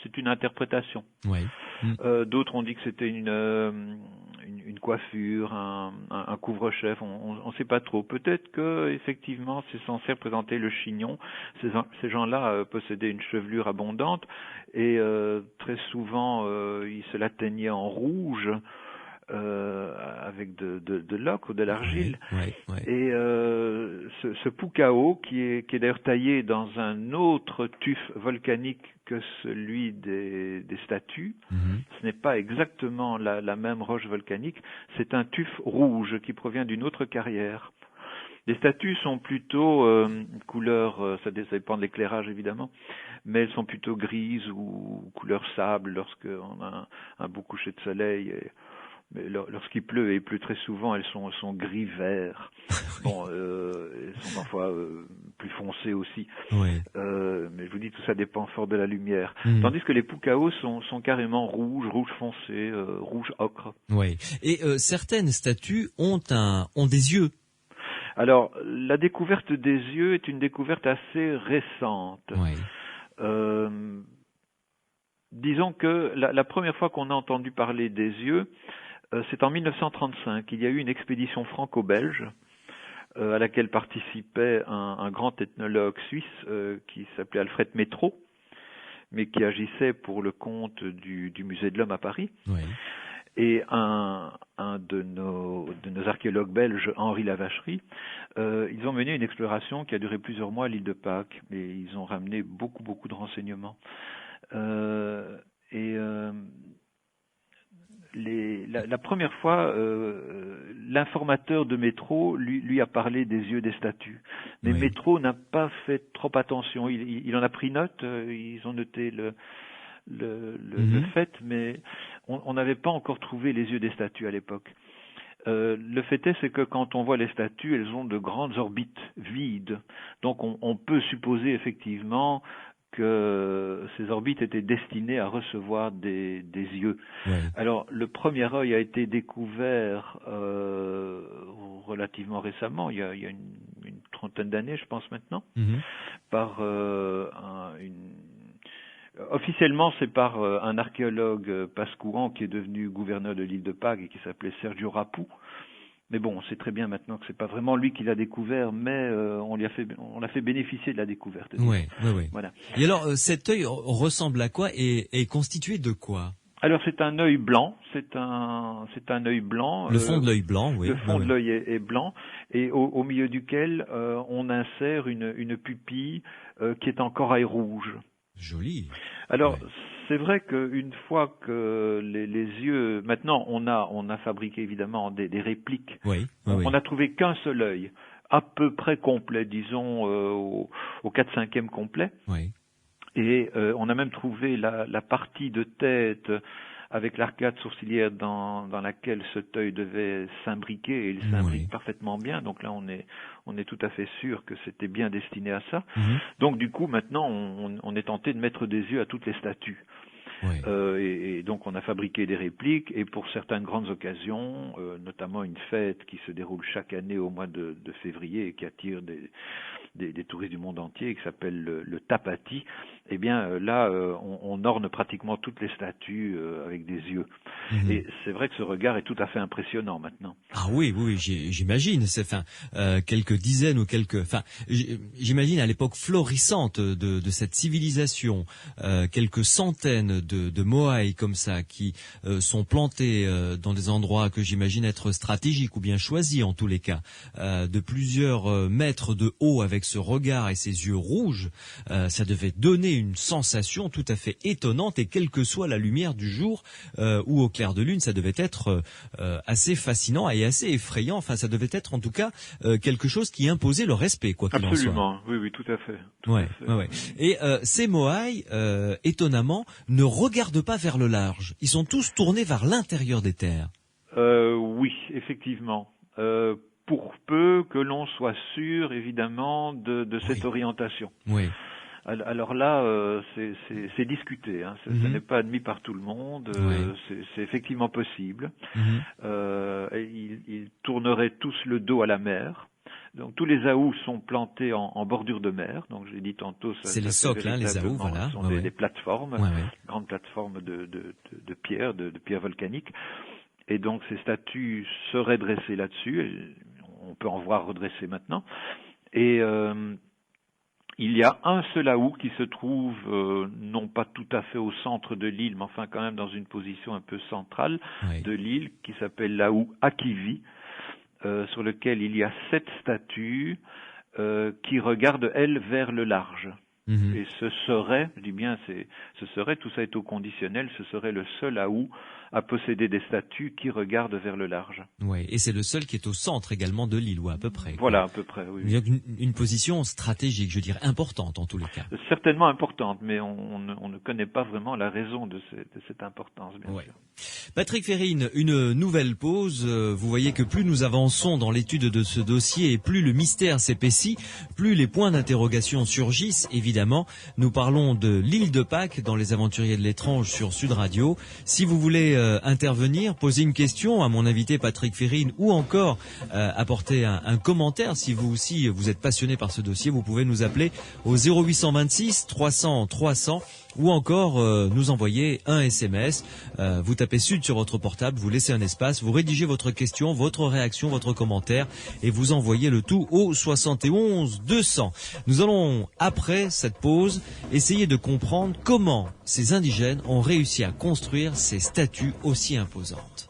C'est une interprétation. Oui. D'autres ont dit que c'était une coiffure, un couvre-chef. On ne sait pas trop. Peut-être que effectivement c'est censé représenter le chignon. Ces gens-là possédaient une chevelure abondante et très souvent ils se la teignaient en rouge. Avec de l'ocre ou de l'argile. Et ce pukao qui est d'ailleurs taillé dans un autre tuf volcanique que celui des statues, ce n'est pas exactement la même roche volcanique, c'est un tuf rouge qui provient d'une autre carrière. Les statues sont plutôt couleur, ça dépend de l'éclairage évidemment, mais elles sont plutôt grises ou couleur sable lorsqu'on a un beau coucher de soleil. Mais lorsqu'il pleut, et il pleut très souvent, elles sont gris-vert. Bon, elles sont parfois plus foncées aussi. Mais je vous dis, tout ça dépend fort de la lumière. Tandis que les pukaos sont carrément rouge foncé, rouge ocre. Oui. Et certaines statues ont des yeux. Alors, la découverte des yeux est une découverte assez récente. Disons que la première fois qu'on a entendu parler des yeux, c'est en 1935. Il y a eu une expédition franco-belge à laquelle participait un grand ethnologue suisse qui s'appelait Alfred Métro, mais qui agissait pour le compte du Musée de l'Homme à Paris. Et un de nos archéologues belges, Henri Lavacherie, ils ont mené une exploration qui a duré plusieurs mois à l'île de Pâques, et ils ont ramené beaucoup de renseignements. La première fois, l'informateur de Métro lui a parlé des yeux des statues. Mais Métro n'a pas fait trop attention. Il en a pris note, ils ont noté le fait, mais on n'avait pas encore trouvé les yeux des statues à l'époque. Le fait c'est que quand on voit les statues, elles ont de grandes orbites vides. Donc on peut supposer effectivement que ces orbites étaient destinées à recevoir des yeux. Alors, le premier œil a été découvert relativement récemment, il y a une trentaine d'années, je pense maintenant, par officiellement, c'est par un archéologue pascouan qui est devenu gouverneur de l'île de Pâques et qui s'appelait Sergio Rapou. Mais bon, on sait très bien maintenant que c'est pas vraiment lui qui l'a découvert, mais on l'a fait bénéficier de la découverte. Voilà. Et alors, cet œil ressemble à quoi et est constitué de quoi? Alors, c'est un œil blanc. C'est un œil blanc. Le fond de l'œil blanc, oui. Le fond de l'œil est blanc, et au milieu duquel on insère une pupille qui est en corail rouge. Joli. Alors, c'est vrai qu'une fois que les yeux, maintenant on a fabriqué évidemment des répliques. Oui. On n'a trouvé qu'un seul œil, à peu près complet, disons au 4/5e complet. Oui. Et on a même trouvé la partie de tête avec l'arcade sourcilière dans laquelle cet œil devait s'imbriquer, et il s'imbrique parfaitement bien. Donc là, on est tout à fait sûr que c'était bien destiné à ça. Donc du coup, maintenant, on est tenté de mettre des yeux à toutes les statues. Oui. Et donc on a fabriqué des répliques, et pour certaines grandes occasions, notamment une fête qui se déroule chaque année au mois de février et qui attire des touristes du monde entier, qui s'appelle le Tapati, eh bien là on orne pratiquement toutes les statues avec des yeux. Et c'est vrai que ce regard est tout à fait impressionnant maintenant. Ah oui, j'imagine. C'est quelques dizaines ou j'imagine à l'époque florissante de cette civilisation, quelques centaines de moaïs comme ça qui sont plantés dans des endroits que j'imagine être stratégiques ou bien choisis en tous les cas, de plusieurs mètres de haut avec ce regard et ces yeux rouges. Ça devait donner une sensation tout à fait étonnante, et quelle que soit la lumière du jour ou au clair de lune, ça devait être assez fascinant et assez effrayant. Enfin, ça devait être en tout cas quelque chose qui imposait le respect, quoi qu'il en soit. Absolument, oui, tout à fait. Ouais. Et ces moaïs, étonnamment, ne regardent pas vers le large. Ils sont tous tournés vers l'intérieur des terres. Oui, effectivement. Pour peu que l'on soit sûr, évidemment, de cette orientation. Oui. Alors là, c'est discuté. Hein. Ce n'est pas admis par tout le monde. C'est effectivement possible. Ils tourneraient tous le dos à la mer. Donc tous les aous sont plantés en bordure de mer. Donc j'ai dit tantôt, c'est les socles, les aous, voilà. Ce sont des plateformes, grandes plateformes de pierre, de pierre volcanique. Et donc ces statues seraient dressées là-dessus. On peut en voir redressées maintenant. Et il y a un seul aou qui se trouve non pas tout à fait au centre de l'île, mais enfin quand même dans une position un peu centrale de l'île, qui s'appelle l'aou Akivi, sur lequel il y a 7 statues qui regardent, elles, vers le large. Et ce serait, je dis bien, ce serait, tout ça est au conditionnel, ce serait le seul aou à posséder des statues qui regardent vers le large. Oui, et c'est le seul qui est au centre également de l'île, ou à peu près. Voilà, à peu près, oui. Une position stratégique, je dirais, importante en tous les cas. Certainement importante, mais on ne connaît pas vraiment la raison de cette importance, bien sûr. Patrick Férine, une nouvelle pause. Vous voyez que plus nous avançons dans l'étude de ce dossier et plus le mystère s'épaissit, plus les points d'interrogation surgissent, évidemment. Nous parlons de l'île de Pâques dans Les Aventuriers de l'étrange sur Sud Radio. Si vous voulez intervenir, poser une question à mon invité Patrick Férine, ou encore apporter un commentaire, si vous aussi vous êtes passionné par ce dossier, vous pouvez nous appeler au 0826 300 300 ou encore nous envoyer un SMS. Vous tapez Sud sur votre portable, vous laissez un espace, vous rédigez votre question, votre réaction, votre commentaire et vous envoyez le tout au 71 200. Nous allons, après cette pause, essayer de comprendre comment ces indigènes ont réussi à construire ces statues aussi imposantes.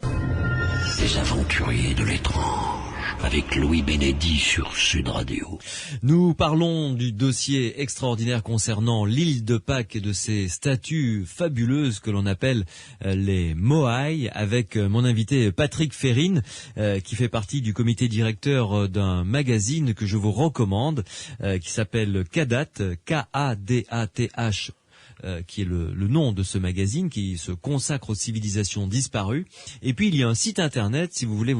Les aventuriers de l'étrange, avec Louis Bénédy sur Sud Radio. Nous parlons du dossier extraordinaire concernant l'île de Pâques et de ces statues fabuleuses que l'on appelle les moaïs, avec mon invité Patrick Férine, qui fait partie du comité directeur d'un magazine que je vous recommande, qui s'appelle Kadath, K-A-D-A-T-H, qui est le nom de ce magazine qui se consacre aux civilisations disparues. Et puis il y a un site internet si vous voulez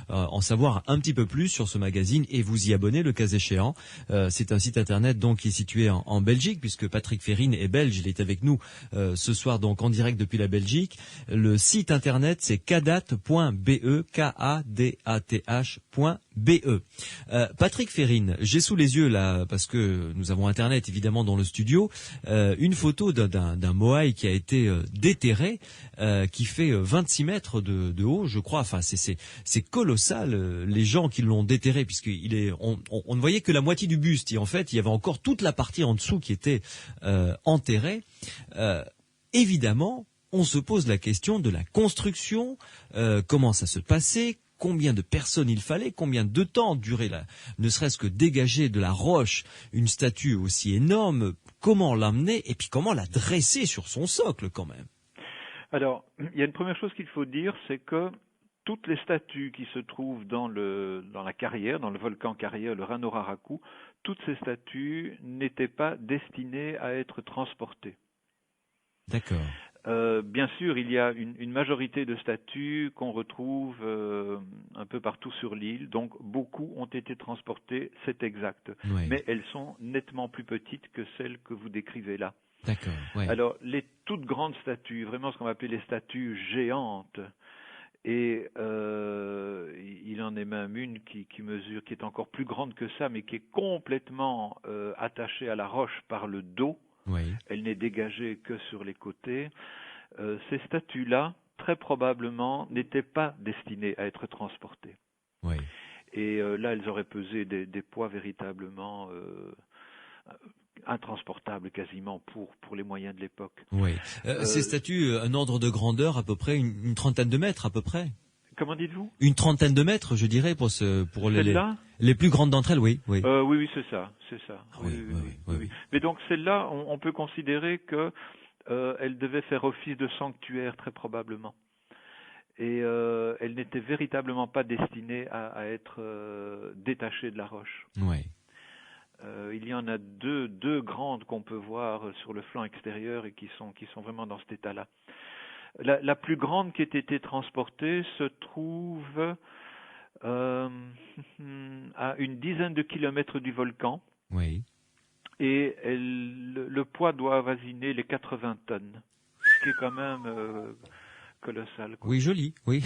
en savoir un petit peu plus sur ce magazine et vous y abonner le cas échéant. C'est un site internet donc qui est situé en Belgique, puisque Patrick Férine est belge, il est avec nous ce soir donc en direct depuis la Belgique. Le site internet c'est kadath.be, K-A-D-A-T-H.be. Patrick Férine, j'ai sous les yeux là, parce que nous avons internet évidemment dans le studio, une photo d'un moaï qui a été déterré, qui fait 26 mètres de haut, je crois. Enfin, c'est colossal. Les gens qui l'ont déterré, on ne voyait que la moitié du buste. Et en fait, il y avait encore toute la partie en dessous qui était enterrée. Évidemment, on se pose la question de la construction. Comment ça se passait? Combien de personnes il fallait, combien de temps durait ne serait-ce que dégager de la roche une statue aussi énorme, comment l'amener et puis comment la dresser sur son socle quand même. Alors, il y a une première chose qu'il faut dire, c'est que toutes les statues qui se trouvent dans la carrière, dans le volcan carrière, le Ranora-Raku, toutes ces statues n'étaient pas destinées à être transportées. D'accord. Bien sûr, il y a une majorité de statues qu'on retrouve un peu partout sur l'île, donc beaucoup ont été transportées, c'est exact. Oui. Mais elles sont nettement plus petites que celles que vous décrivez là. D'accord. Ouais. Alors, les toutes grandes statues, vraiment ce qu'on va appeler les statues géantes, et il en est même une qui est encore plus grande que ça, mais qui est complètement attachée à la roche par le dos. Oui. Elle n'est dégagée que sur les côtés. Ces statues-là, très probablement, n'étaient pas destinées à être transportées. Oui. Et là, elles auraient pesé des poids véritablement intransportables quasiment pour les moyens de l'époque. Oui. Ces statues, un ordre de grandeur à peu près, une trentaine de mètres à peu près. Comment dites-vous? Une trentaine de mètres, je dirais, pour les plus grandes d'entre elles, oui. Oui, oui, c'est ça. Ah, oui. Mais donc celle-là, on peut considérer que elle devait faire office de sanctuaire très probablement. Et elle n'était véritablement pas destinée à être détachée de la roche. Oui. Il y en a deux grandes qu'on peut voir sur le flanc extérieur et qui sont vraiment dans cet état-là. La plus grande qui ait été transportée se trouve à une dizaine de kilomètres du volcan. Oui. Et le poids doit avoisiner les 80 tonnes, ce qui est quand même colossal, quoi. Oui, joli, oui.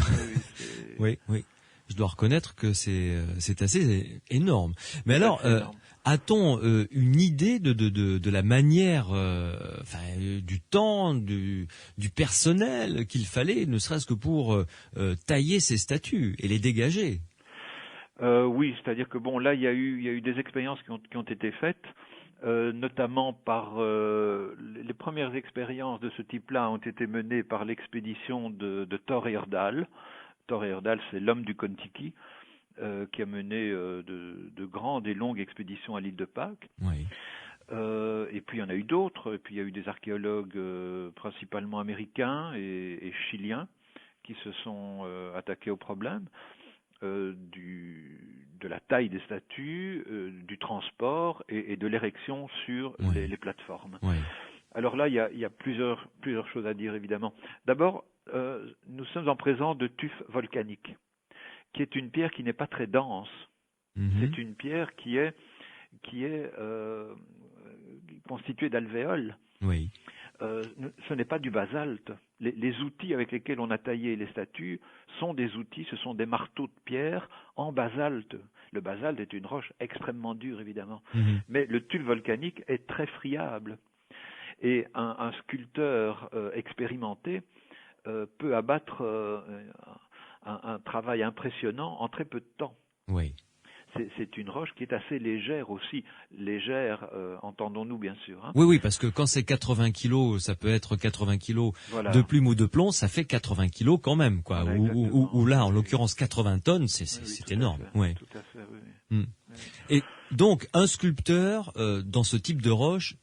Oui, oui. Je dois reconnaître que c'est assez énorme. Mais alors, a-t-on une idée de la manière, du temps, du personnel qu'il fallait, ne serait-ce que pour tailler ces statues et les dégager? Oui, c'est-à-dire que bon, là, il y a eu des expériences qui ont été faites. Notamment par les premières expériences de ce type-là ont été menées par l'expédition de Thor Heyerdahl. Thor Heyerdahl, c'est l'homme du Kon-Tiki qui a mené de grandes et longues expéditions à l'île de Pâques. Oui. Et puis il y en a eu d'autres. Et puis il y a eu des archéologues principalement américains et chiliens qui se sont attaqués au problème. De la taille des statues, du transport et de l'érection sur les plateformes. Oui. Alors là, il y a plusieurs choses à dire, évidemment. D'abord, nous sommes en présence de tuf volcanique, qui est une pierre qui n'est pas très dense. Mm-hmm. C'est une pierre qui est constituée d'alvéoles. Oui. Ce n'est pas du basalte. Les outils avec lesquels on a taillé les statues sont des outils, ce sont des marteaux de pierre en basalte. Le basalte est une roche extrêmement dure, évidemment. Mm-hmm. Mais le tuf volcanique est très friable. Et un sculpteur expérimenté peut abattre un travail impressionnant en très peu de temps. Oui. C'est une roche qui est assez légère aussi. Légère, entendons-nous bien sûr. Hein. Oui, parce que quand c'est 80 kilos, ça peut être 80 kilos de plume ou de plomb, ça fait 80 kilos quand même, quoi. Voilà, ou là, en l'occurrence, 80 tonnes, c'est énorme. Oui. Tout à fait, oui. Oui. Et donc, un sculpteur, dans ce type de roche,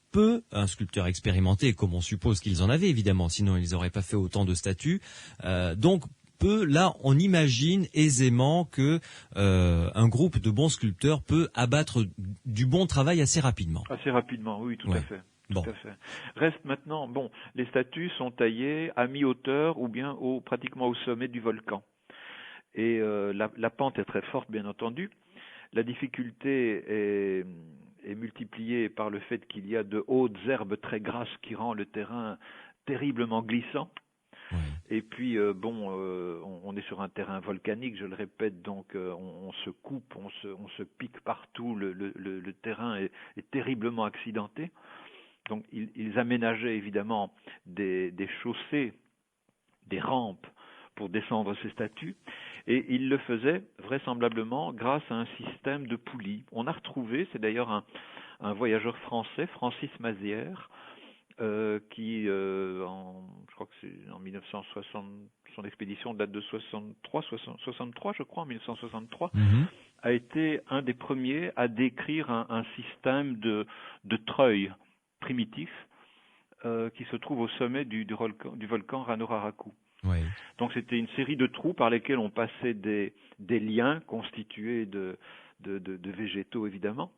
un sculpteur expérimenté, comme on suppose qu'ils en avaient évidemment, sinon ils n'auraient pas fait autant de statues, là, on imagine aisément que un groupe de bons sculpteurs peut abattre du bon travail assez rapidement. Assez rapidement, oui, tout à fait. Tout à fait. Reste maintenant, les statues sont taillées à mi-hauteur ou bien pratiquement au sommet du volcan. Et la pente est très forte, bien entendu. La difficulté est multipliée par le fait qu'il y a de hautes herbes très grasses qui rend le terrain terriblement glissant. Oui. Et puis, on est sur un terrain volcanique, je le répète, donc on se coupe, on se pique partout, le terrain est terriblement accidenté. Donc, ils aménageaient évidemment des chaussées, des rampes pour descendre ces statues, et ils le faisaient vraisemblablement grâce à un système de poulies. On a retrouvé, c'est d'ailleurs un voyageur français, Francis Mazières, qui, je crois que c'est en 1960, son expédition date de 63, je crois, en 1963, a été un des premiers à décrire un système de treuil primitif qui se trouve au sommet du volcan Ranoraraku. Oui. Donc c'était une série de trous par lesquels on passait des liens constitués de végétaux évidemment.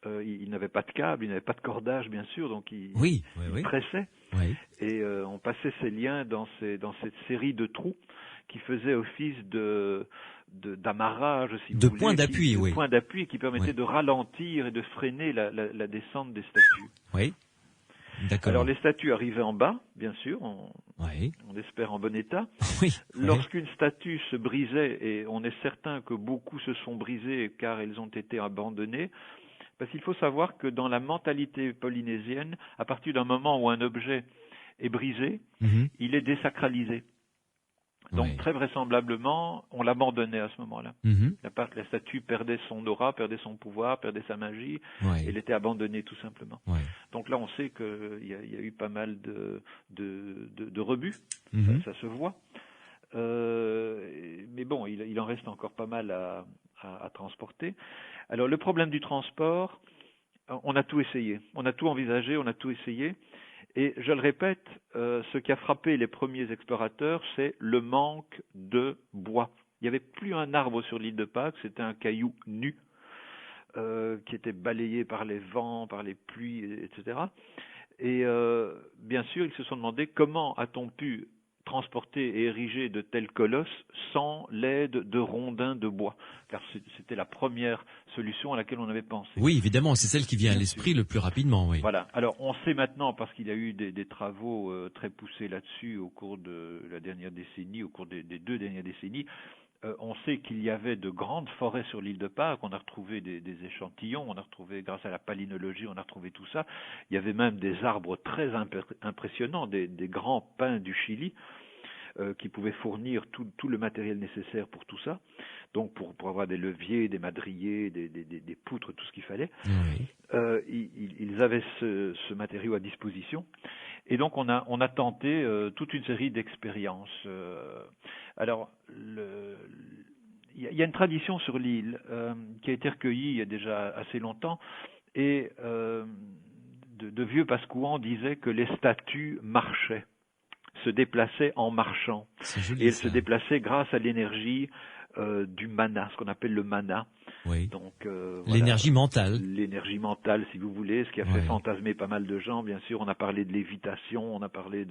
Il n'avait pas de câble, il n'avait pas de cordage bien sûr, donc il pressait. Oui. Et on passait ces liens dans cette série de trous qui faisaient office d'amarrage, si vous voulez, point d'appui, de point d'appui qui permettait de ralentir et de freiner la descente des statues. Oui. D'accord. Alors les statues arrivaient en bas, bien sûr, on espère en bon état. Oui. Lorsqu'une statue se brisait, et on est certain que beaucoup se sont brisées car elles ont été abandonnées, parce qu'il faut savoir que dans la mentalité polynésienne, à partir d'un moment où un objet est brisé, il est désacralisé. Donc très vraisemblablement, on l'abandonnait à ce moment-là. La statue perdait son aura, perdait son pouvoir, perdait sa magie, elle était abandonnée tout simplement. Donc là, on sait qu'il y a eu pas mal de rebut, ça se voit. Mais bon, il en reste encore pas mal à transporter. Alors le problème du transport, on a tout essayé, on a tout envisagé, on a tout essayé. Et je le répète, ce qui a frappé les premiers explorateurs, c'est le manque de bois. Il n'y avait plus un arbre sur l'île de Pâques, c'était un caillou nu qui était balayé par les vents, par les pluies, etc. Et bien sûr, ils se sont demandé comment a-t-on pu transporter et ériger de tels colosses sans l'aide de rondins de bois, car c'était la première solution à laquelle on avait pensé. Oui, évidemment, c'est celle qui vient à l'esprit le plus rapidement. Oui. Voilà. Alors, on sait maintenant, parce qu'il y a eu des travaux très poussés là-dessus au cours de la dernière décennie, au cours des 2 dernières décennies, on sait qu'il y avait de grandes forêts sur l'île de Pâques, on a retrouvé des échantillons, on a retrouvé, grâce à la palynologie, on a retrouvé tout ça. Il y avait même des arbres très impressionnants, des grands pins du Chili, qui pouvaient fournir tout le matériel nécessaire pour tout ça. Donc pour avoir des leviers, des madriers, des poutres, tout ce qu'il fallait. Ils avaient ce matériau à disposition. Et donc on a tenté toute une série d'expériences. Alors il y a une tradition sur l'île qui a été recueillie il y a déjà assez longtemps, et de vieux Pascouans disaient que les statues marchaient, se déplaçaient en marchant. Joli, et elles se déplaçaient grâce à l'énergie du mana, ce qu'on appelle le mana. Oui. Donc l'énergie mentale. L'énergie mentale, si vous voulez, ce qui a fait fantasmer pas mal de gens. Bien sûr, on a parlé de lévitation, on a parlé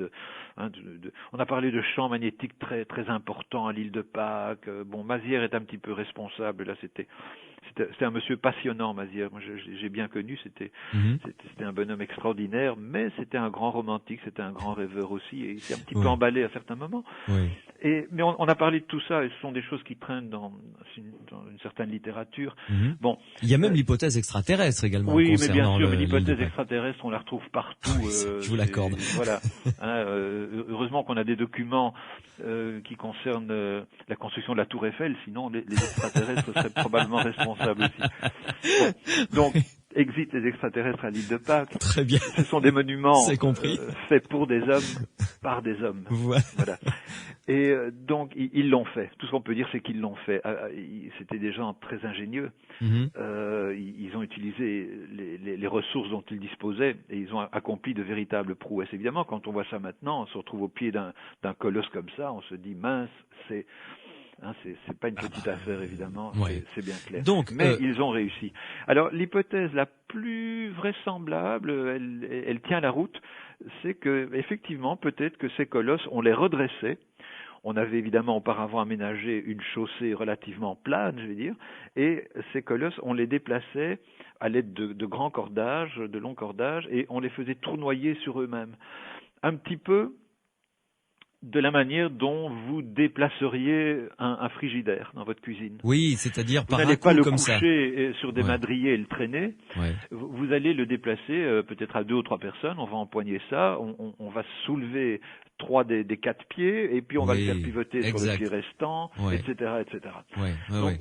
on a parlé de champs magnétiques très très importants à l'île de Pâques. Bon, Mazières est un petit peu responsable. Là, c'était un monsieur passionnant, Mazières. Moi, j'ai bien connu. C'était un bonhomme extraordinaire, mais c'était un grand romantique, c'était un grand rêveur aussi, et il s'est un petit peu emballé à certains moments. Mais on a parlé de tout ça, et ce sont des choses qui traînent dans une certaine littérature. Bon, il y a même l'hypothèse extraterrestre également. Oui, mais bien sûr, l'hypothèse extraterrestre, on la retrouve partout. Je vous l'accorde. Voilà. Heureusement qu'on a des documents qui concernent la construction de la Tour Eiffel, sinon les extraterrestres seraient probablement responsables aussi. Bon. Donc, exit les extraterrestres à l'île de Pâques. Très bien. Ce sont des monuments faits pour des hommes, par des hommes. Voilà. Et donc, ils l'ont fait. Tout ce qu'on peut dire, c'est qu'ils l'ont fait. C'était des gens très ingénieux. Ils ont utilisé les ressources dont ils disposaient, et ils ont accompli de véritables prouesses. Évidemment, quand on voit ça maintenant, on se retrouve au pied d'un colosse comme ça, on se dit, mince, c'est pas une petite affaire, évidemment, c'est bien clair. Donc, mais ils ont réussi. Alors, l'hypothèse la plus vraisemblable, elle tient la route, c'est que, effectivement, peut-être que ces colosses, on les redressait. On avait évidemment auparavant aménagé une chaussée relativement plane, je vais dire, et ces colosses, on les déplaçait à l'aide de grands cordages, de longs cordages, et on les faisait tournoyer sur eux-mêmes. Un petit peu de la manière dont vous déplaceriez un frigidaire dans votre cuisine. Oui, c'est-à-dire par un coup comme ça. Vous n'allez pas le coucher sur des madriers et le traîner. Vous allez le déplacer peut-être à 2 ou 3 personnes. On va empoigner ça. On va soulever 3 des 4 pieds, et puis on va le faire pivoter sur le pied restant, etc., etc. Donc,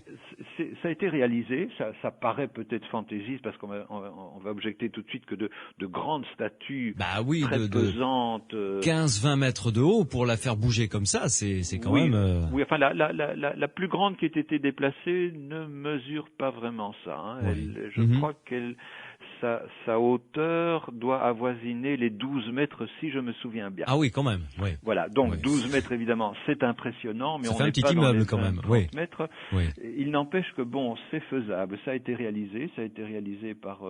ça a été réalisé. Ça paraît peut-être fantaisiste, parce qu'on va objecter tout de suite que de grandes statues très pesantes, 15-20 mètres de haut pour la faire bouger comme ça, c'est quand même... Oui, enfin, la plus grande qui ait été déplacée ne mesure pas vraiment ça. Hein. Oui. Je crois sa hauteur doit avoisiner les 12 mètres, si je me souviens bien. Ah oui, quand même. Oui. Voilà, donc 12 mètres, évidemment, c'est impressionnant, mais ça on fait un n'est petit pas immeuble dans les quand même. 30 Oui. mètres. Oui. Il n'empêche que, bon, c'est faisable. Ça a été réalisé par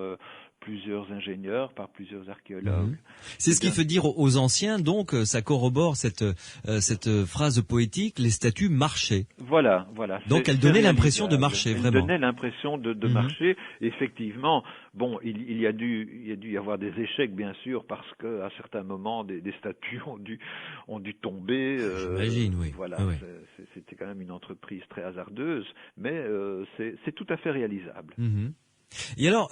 plusieurs ingénieurs, par plusieurs archéologues. C'est ce qui fait dire aux anciens, donc, ça corrobore cette phrase poétique, les statues marchaient. Voilà. Donc elle donnait l'impression de marcher, vraiment. Elle donnait l'impression de marcher. Effectivement, bon, il y a dû y avoir des échecs, bien sûr, parce que à certains moments, des statues ont dû tomber. J'imagine, oui. Voilà, oui. C'était quand même une entreprise très hasardeuse, mais c'est tout à fait réalisable. Et alors,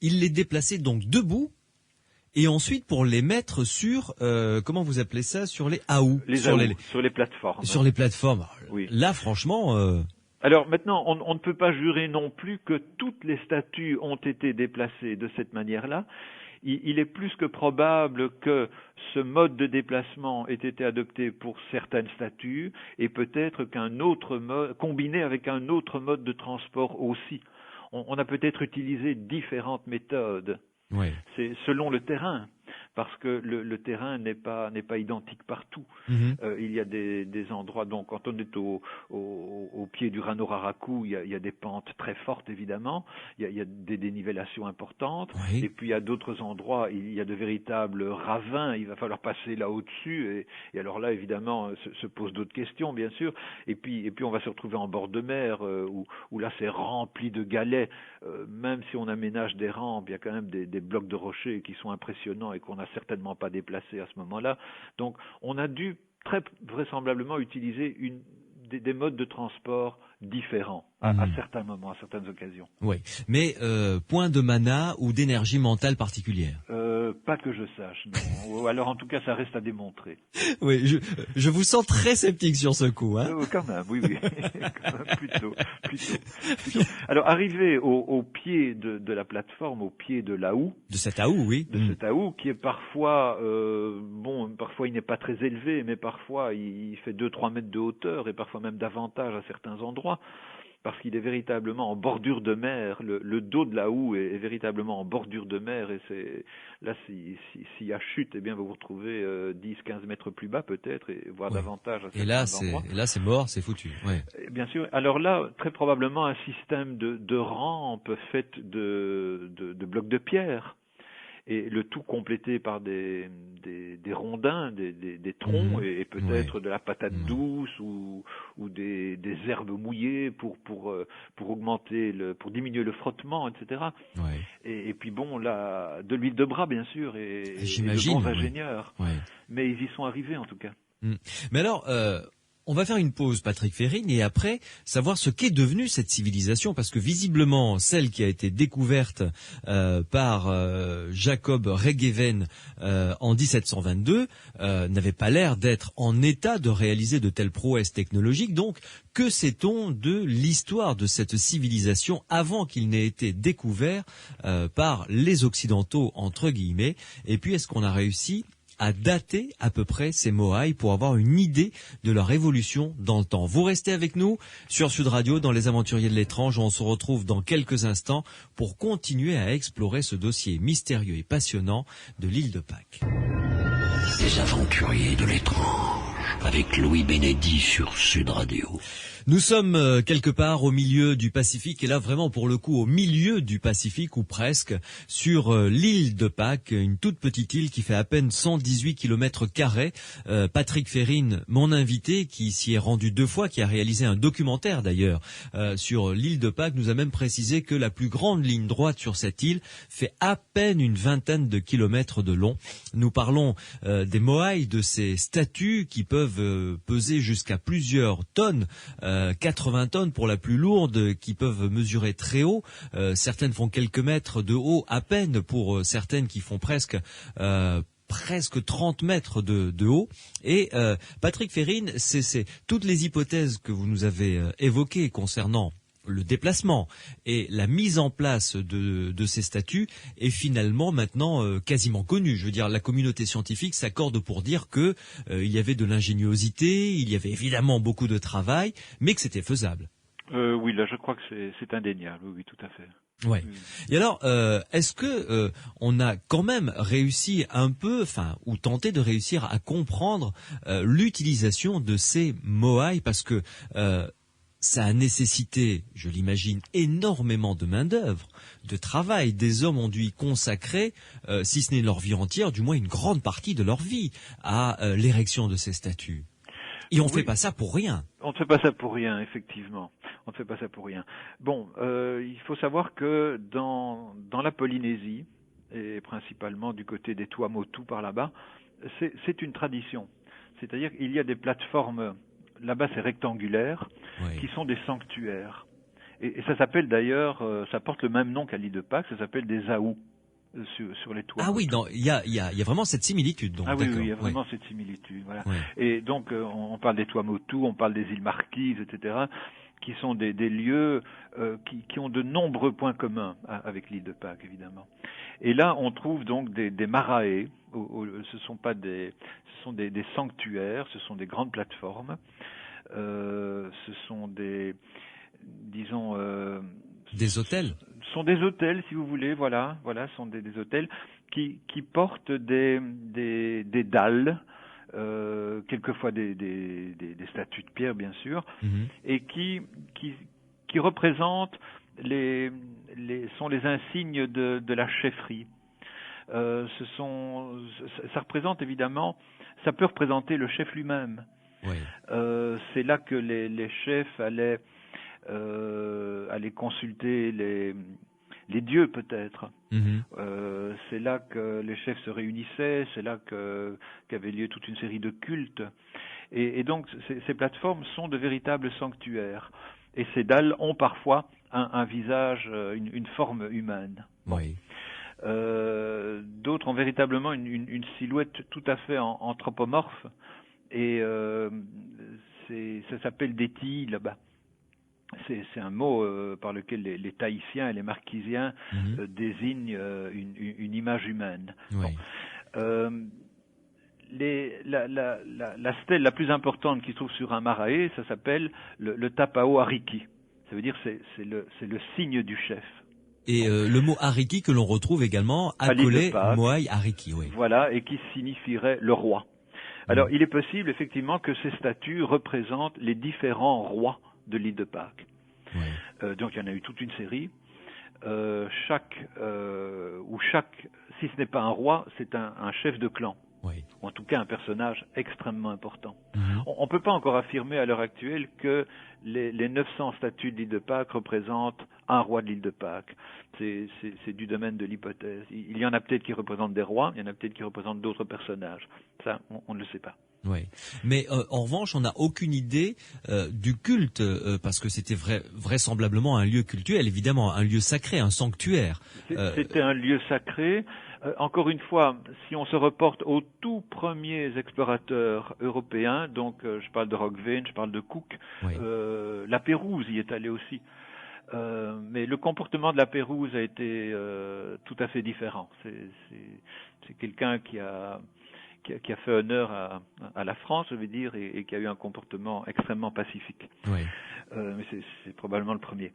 il les déplaçait donc debout, et ensuite pour les mettre sur, comment vous appelez ça, sur les aous, sur les plateformes. Sur les plateformes. Oui. Là, franchement. Alors maintenant, on ne peut pas jurer non plus que toutes les statues ont été déplacées de cette manière-là. Il est plus que probable que ce mode de déplacement ait été adopté pour certaines statues et peut-être qu'un autre mode, combiné avec un autre mode de transport aussi. On a peut-être utilisé différentes méthodes. Oui. C'est selon le terrain, parce que le terrain n'est pas identique partout. Il y a des endroits, donc quand on est au pied du Rano-Raraku, il y a des pentes très fortes évidemment, il y a des dénivellations importantes, oui. Et puis à d'autres endroits, il y a de véritables ravins, il va falloir passer là au-dessus, et alors là évidemment se posent d'autres questions bien sûr, et puis on va se retrouver en bord de mer, où là c'est rempli de galets, même si on aménage des rampes, il y a quand même des blocs de rochers qui sont impressionnants et qu'on n'a certainement pas déplacés à ce moment-là. Donc on a dû très vraisemblablement utiliser des modes de transport différents à certains moments, à certaines occasions. Oui, mais point de mana ou d'énergie mentale particulière. Pas que je sache, non. Ou alors en tout cas ça reste à démontrer. Oui, je vous sens très sceptique sur ce coup, hein. Quand même, oui. Quand même, plutôt. Alors arrivé au pied de la plateforme, au pied de l'août. De cet août, oui. De cet août qui est parfois, parfois il n'est pas très élevé, mais parfois il fait 2-3 mètres de hauteur et parfois même davantage à certains endroits. Parce qu'il est véritablement en bordure de mer, le dos de la houe est véritablement en bordure de mer, et c'est là s'il y a chute, eh bien vous vous retrouvez 10-15 mètres plus bas peut-être, et voire davantage à certains endroits. Et là c'est mort, c'est foutu. Ouais. Bien sûr. Alors là, très probablement un système de rampes faites de blocs de pierre. Et le tout complété par des rondins, des troncs, et peut-être de la patate douce ou des herbes mouillées pour augmenter pour diminuer le frottement, etc. Ouais. Et puis bon, là, de l'huile de bras bien sûr, et de bons ingénieurs. Ouais. Mais ils y sont arrivés en tout cas. Mais alors, on va faire une pause, Patrick Férine, et après, savoir ce qu'est devenue cette civilisation, parce que visiblement, celle qui a été découverte par Jacob Regeven en 1722 n'avait pas l'air d'être en état de réaliser de telles prouesses technologiques. Donc, que sait-on de l'histoire de cette civilisation avant qu'il n'ait été découvert par les Occidentaux, entre guillemets? Et puis, est-ce qu'on a réussi à dater à peu près ces Moaïs pour avoir une idée de leur évolution dans le temps? Vous restez avec nous sur Sud Radio dans Les Aventuriers de l'étrange. On se retrouve dans quelques instants pour continuer à explorer ce dossier mystérieux et passionnant de l'île de Pâques. Les Aventuriers de l'étrange avec Louis Bénédy sur Sud Radio. Nous sommes quelque part au milieu du Pacifique, et là vraiment pour le coup au milieu du Pacifique, ou presque, sur l'île de Pâques, une toute petite île qui fait à peine 118 km². Patrick Férine, mon invité, qui s'y est rendu 2 fois, qui a réalisé un documentaire d'ailleurs sur l'île de Pâques, nous a même précisé que la plus grande ligne droite sur cette île fait à peine une vingtaine de kilomètres de long. Nous parlons des Moaïs, de ces statues qui peuvent peser jusqu'à plusieurs tonnes, 80 tonnes pour la plus lourde, qui peuvent mesurer très haut. Certaines font quelques mètres de haut à peine, pour certaines qui font presque 30 mètres de haut. Et Patrick Férine, c'est toutes les hypothèses que vous nous avez évoquées concernant le déplacement et la mise en place de ces statues est finalement maintenant quasiment connue. Je veux dire, la communauté scientifique s'accorde pour dire que il y avait de l'ingéniosité, il y avait évidemment beaucoup de travail, mais que c'était faisable. Oui, là, je crois que c'est indéniable. Oui, tout à fait. Ouais. Et alors, est-ce que on a quand même réussi un peu, ou tenté de réussir à comprendre l'utilisation de ces moaïs, parce que ça a nécessité, je l'imagine, énormément de main-d'œuvre, de travail. Des hommes ont dû y consacrer, si ce n'est leur vie entière, du moins une grande partie de leur vie à l'érection de ces statues. Et on ne fait pas ça pour rien. On ne fait pas ça pour rien, effectivement. On ne fait pas ça pour rien. Bon, il faut savoir que dans la Polynésie, et principalement du côté des Tuamotu par là-bas, c'est une tradition. C'est-à-dire qu'il y a des plateformes, là-bas c'est rectangulaire, qui sont des sanctuaires. Et ça s'appelle d'ailleurs, ça porte le même nom qu'à l'île de Pâques, ça s'appelle des aous. Sur les toits. Ah oui, il y a vraiment cette similitude. Donc, oui, il y a vraiment cette similitude. Voilà. Oui. Et donc, on parle des Tuamotu, on parle des îles Marquises, etc., qui sont des lieux qui ont de nombreux points communs avec l'île de Pâques, évidemment. Et là, on trouve donc des marae. Ce sont des sanctuaires, ce sont des grandes plateformes. Ce sont des hôtels. Sont des hôtels, si vous voulez, voilà, sont des hôtels qui portent des dalles, quelquefois des statues de pierre, bien sûr, et qui représentent sont les insignes de la chefferie. Ça représente évidemment, ça peut représenter le chef lui-même. Oui. C'est là que les chefs allaient consulter les dieux peut-être. C'est là que les chefs se réunissaient, c'est là qu'avait lieu toute une série de cultes. Et donc ces plateformes sont de véritables sanctuaires. Et ces dalles ont parfois un visage, une forme humaine. Oui. D'autres ont véritablement une silhouette tout à fait anthropomorphe. Et ça s'appelle des tilles là-bas. C'est un mot par lequel les Tahitiens et les Marquisiens désignent une image humaine. Oui. Bon. La stèle la plus importante qui se trouve sur un marae, ça s'appelle le tapao ariki. Ça veut dire c'est le signe du chef. Et le mot ariki que l'on retrouve également accolé moai ariki, oui. Voilà, et qui signifierait le roi. Alors, il est possible effectivement que ces statues représentent les différents rois de l'île de Pâques. Oui. Donc, il y en a eu toute une série. Chaque, si ce n'est pas un roi, c'est un chef de clan. Oui. Ou en tout cas un personnage extrêmement important. On ne peut pas encore affirmer à l'heure actuelle que les 900 statues de l'île de Pâques représentent un roi de l'île de Pâques. C'est du domaine de l'hypothèse. Il y en a peut-être qui représentent des rois, il y en a peut-être qui représentent d'autres personnages. Ça, on ne le sait pas. Oui, mais en revanche, on n'a aucune idée du culte, parce que c'était vraisemblablement un lieu cultuel, évidemment, un lieu sacré, un sanctuaire. C'était un lieu sacré. Encore une fois, si on se reporte aux tout premiers explorateurs européens, donc je parle de Roggeveen, je parle de Cook, oui. La Pérouse y est allée aussi. Mais le comportement de la Pérouse a été tout à fait différent. C'est quelqu'un qui a fait honneur à la France, je veux dire, et qui a eu un comportement extrêmement pacifique. Oui. Mais c'est probablement le premier.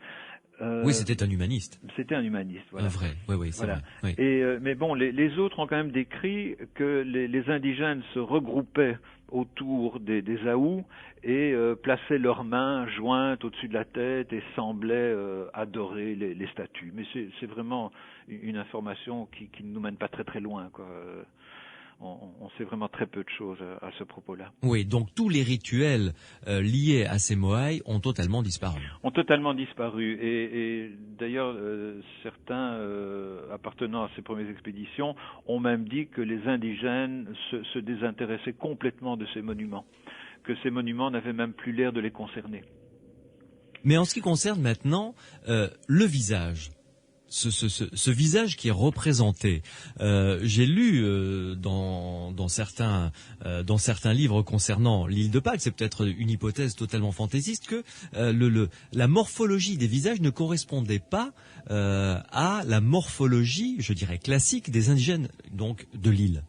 Oui, c'était un humaniste. C'était un humaniste, voilà. Un vrai, oui, c'est voilà. vrai. Oui. Mais bon, les autres ont quand même décrit que les indigènes se regroupaient autour des aous et plaçaient leurs mains jointes au-dessus de la tête et semblaient adorer les statues. Mais c'est vraiment une information qui ne nous mène pas très très loin, quoi. On sait vraiment très peu de choses à ce propos-là. Oui, donc tous les rituels liés à ces moaïs ont totalement disparu. Ont totalement disparu. Et d'ailleurs, certains appartenant à ces premières expéditions ont même dit que les indigènes se désintéressaient complètement de ces monuments, que ces monuments n'avaient même plus l'air de les concerner. Mais en ce qui concerne maintenant le visage, ce visage qui est représenté, j'ai lu dans certains livres concernant l'île de Pâques, c'est peut-être une hypothèse totalement fantaisiste, que la morphologie des visages ne correspondait pas à la morphologie, je dirais, classique des indigènes donc de l'île.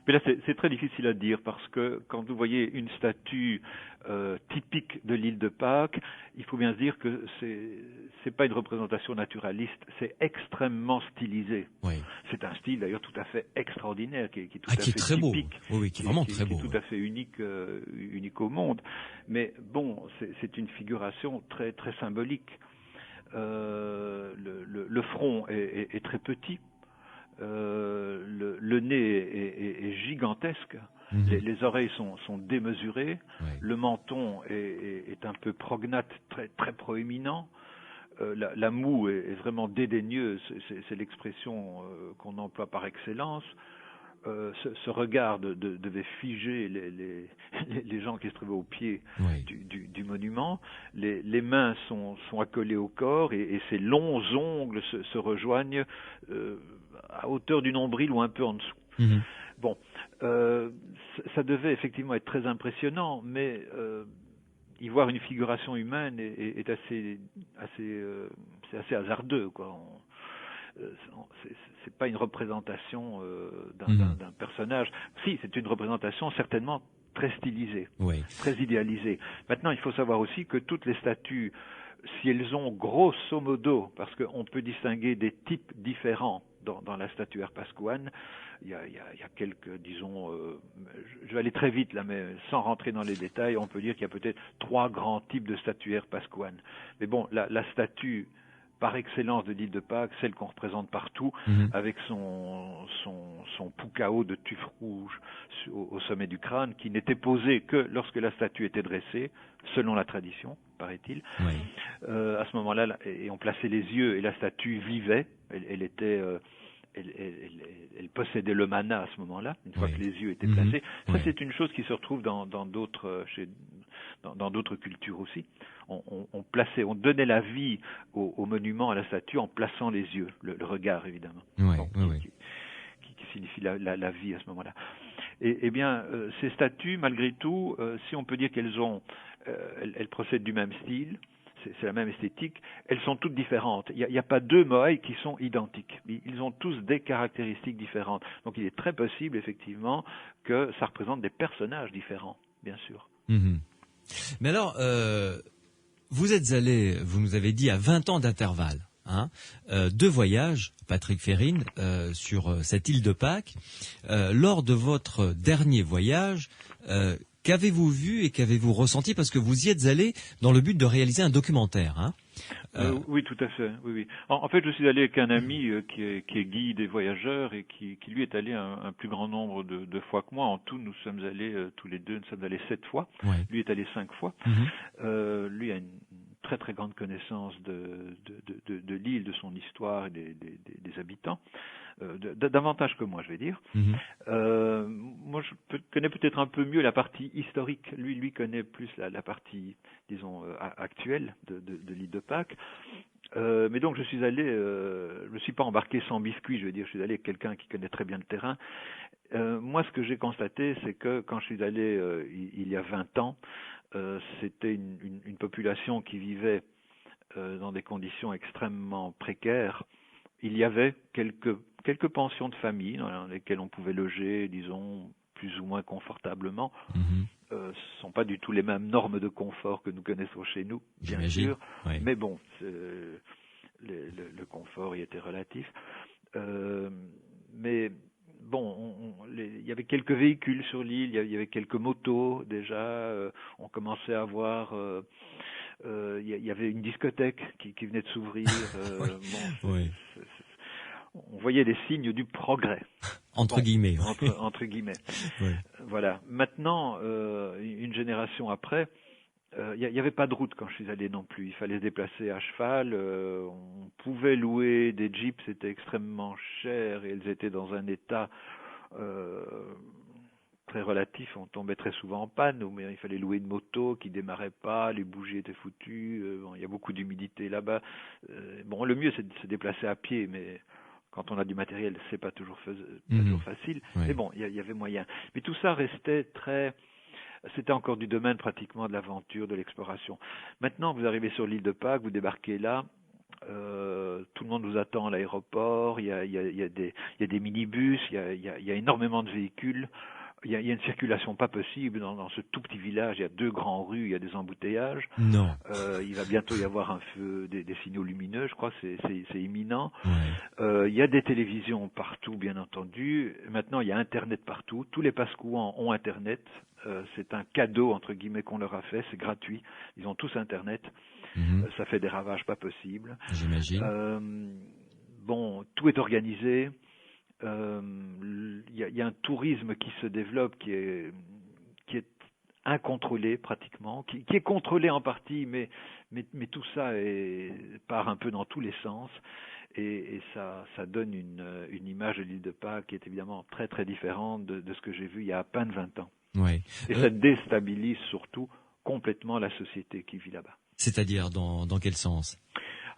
Mais là, c'est très difficile à dire parce que quand vous voyez une statue typique de l'île de Pâques, il faut bien se dire que c'est pas une représentation naturaliste, c'est extrêmement stylisé. Oui. C'est un style d'ailleurs tout à fait extraordinaire, qui est tout à fait très typique, beau. Oui, qui est vraiment très beau. Qui est tout à fait unique au monde. Mais bon, c'est une figuration très très symbolique. Le front est très petit. Le nez est gigantesque, les oreilles sont démesurées, le menton est un peu prognate, très, très proéminent, la moue est vraiment dédaigneuse, c'est l'expression qu'on emploie par excellence. Ce regard devait figer les gens qui se trouvaient au pied du monument. Les mains sont accolées au corps et ces longs ongles se rejoignent à hauteur du nombril ou un peu en dessous. Bon, ça devait effectivement être très impressionnant, mais y voir une figuration humaine est assez hasardeux, quoi. C'est pas une représentation d'un personnage. Si, c'est une représentation certainement très stylisée, très idéalisée. Maintenant, il faut savoir aussi que toutes les statues, si elles ont grosso modo, parce qu'on peut distinguer des types différents dans la statuaire pascouane, il y a quelques, disons, je vais aller très vite là, mais sans rentrer dans les détails, on peut dire qu'il y a peut-être 3 grands types de statuaires pascouanes. Mais bon, la statue par excellence de l'île de Pâques, celle qu'on représente partout, avec son pukao de tuf rouge au sommet du crâne, qui n'était posé que lorsque la statue était dressée, selon la tradition, paraît-il. À ce moment-là, et on plaçait les yeux et la statue vivait, elle possédait le mana à ce moment-là, une fois que les yeux étaient placés. Ça, c'est une chose qui se retrouve dans d'autres cultures aussi. On donnait la vie au monument, à la statue, en plaçant les yeux, le regard évidemment, qui signifie la vie à ce moment-là. Et bien, ces statues, malgré tout, si on peut dire elles procèdent du même style, c'est la même esthétique, elles sont toutes différentes. Il n'y a pas 2 moaïs qui sont identiques. Ils ont tous des caractéristiques différentes. Donc il est très possible, effectivement, que ça représente des personnages différents, bien sûr. Mais alors, vous êtes allé, vous nous avez dit, à 20 ans d'intervalle, 2 voyages, Patrick Férine, sur cette île de Pâques. Lors de votre dernier voyage, qu'avez-vous vu et qu'avez-vous ressenti, parce que vous y êtes allé dans le but de réaliser un documentaire, Oui, tout à fait. Oui. En fait, je suis allé avec un ami qui est guide et voyageur et qui lui est allé un plus grand nombre de fois que moi. En tout, nous sommes allés tous les deux, nous sommes allés 7 fois. Lui est allé 5 fois. Lui a une très très grande connaissance de l'île, de son histoire et des habitants. Davantage que moi, je vais dire. Moi, je connais peut-être un peu mieux la partie historique. Lui connaît plus la partie, disons, actuelle de l'île de Pâques. Mais donc, je suis allé, je me suis pas embarqué sans biscuit, je veux dire, je suis allé avec quelqu'un qui connaît très bien le terrain. Moi, ce que j'ai constaté, c'est que quand je suis allé il y a 20 ans, c'était une population qui vivait dans des conditions extrêmement précaires. Il y avait quelques pensions de famille dans lesquelles on pouvait loger, disons, plus ou moins confortablement. Ce ne sont pas du tout les mêmes normes de confort que nous connaissons chez nous, bien sûr. Mais bon, le confort y était relatif. Mais bon, il y avait quelques véhicules sur l'île, il y avait quelques motos déjà. On commençait à voir... il y avait une discothèque qui venait de s'ouvrir. On voyait des signes du progrès. Entre guillemets. Entre guillemets. Voilà. Maintenant, une génération après, il n'y avait pas de route quand je suis allé non plus. Il fallait se déplacer à cheval. On pouvait louer des jeeps, c'était extrêmement cher et elles étaient dans un état très relatif. On tombait très souvent en panne, mais il fallait louer une moto qui démarrait pas, les bougies étaient foutues. Bon, il y a beaucoup d'humidité là-bas. Bon, le mieux c'est de se déplacer à pied, mais quand on a du matériel, c'est pas toujours facile. Ouais. Mais bon, il y avait moyen. Mais tout ça restait c'était encore du domaine pratiquement de l'aventure, de l'exploration. Maintenant, vous arrivez sur l'île de Pâques, vous débarquez là. Tout le monde vous attend à l'aéroport. Il y a des minibus, il y a énormément de véhicules. Il y a une circulation pas possible dans ce tout petit village. Il y a 2 grandes rues, il y a des embouteillages. Non. Il va bientôt y avoir un feu, des signaux lumineux. Je crois que c'est imminent. Ouais. Il y a des télévisions partout, bien entendu. Maintenant, il y a Internet partout. Tous les Pascouans ont Internet. C'est un cadeau entre guillemets qu'on leur a fait. C'est gratuit. Ils ont tous Internet. Ça fait des ravages pas possibles. J'imagine. Bon, tout est organisé. Il y a un tourisme qui se développe qui est incontrôlé pratiquement, qui est contrôlé en partie, mais tout ça part un peu dans tous les sens. Et ça donne une image de l'île de Pâques qui est évidemment très très différente de ce que j'ai vu il y a à peine 20 ans. Ouais. Et ça déstabilise surtout complètement la société qui vit là-bas. C'est-à-dire dans quel sens?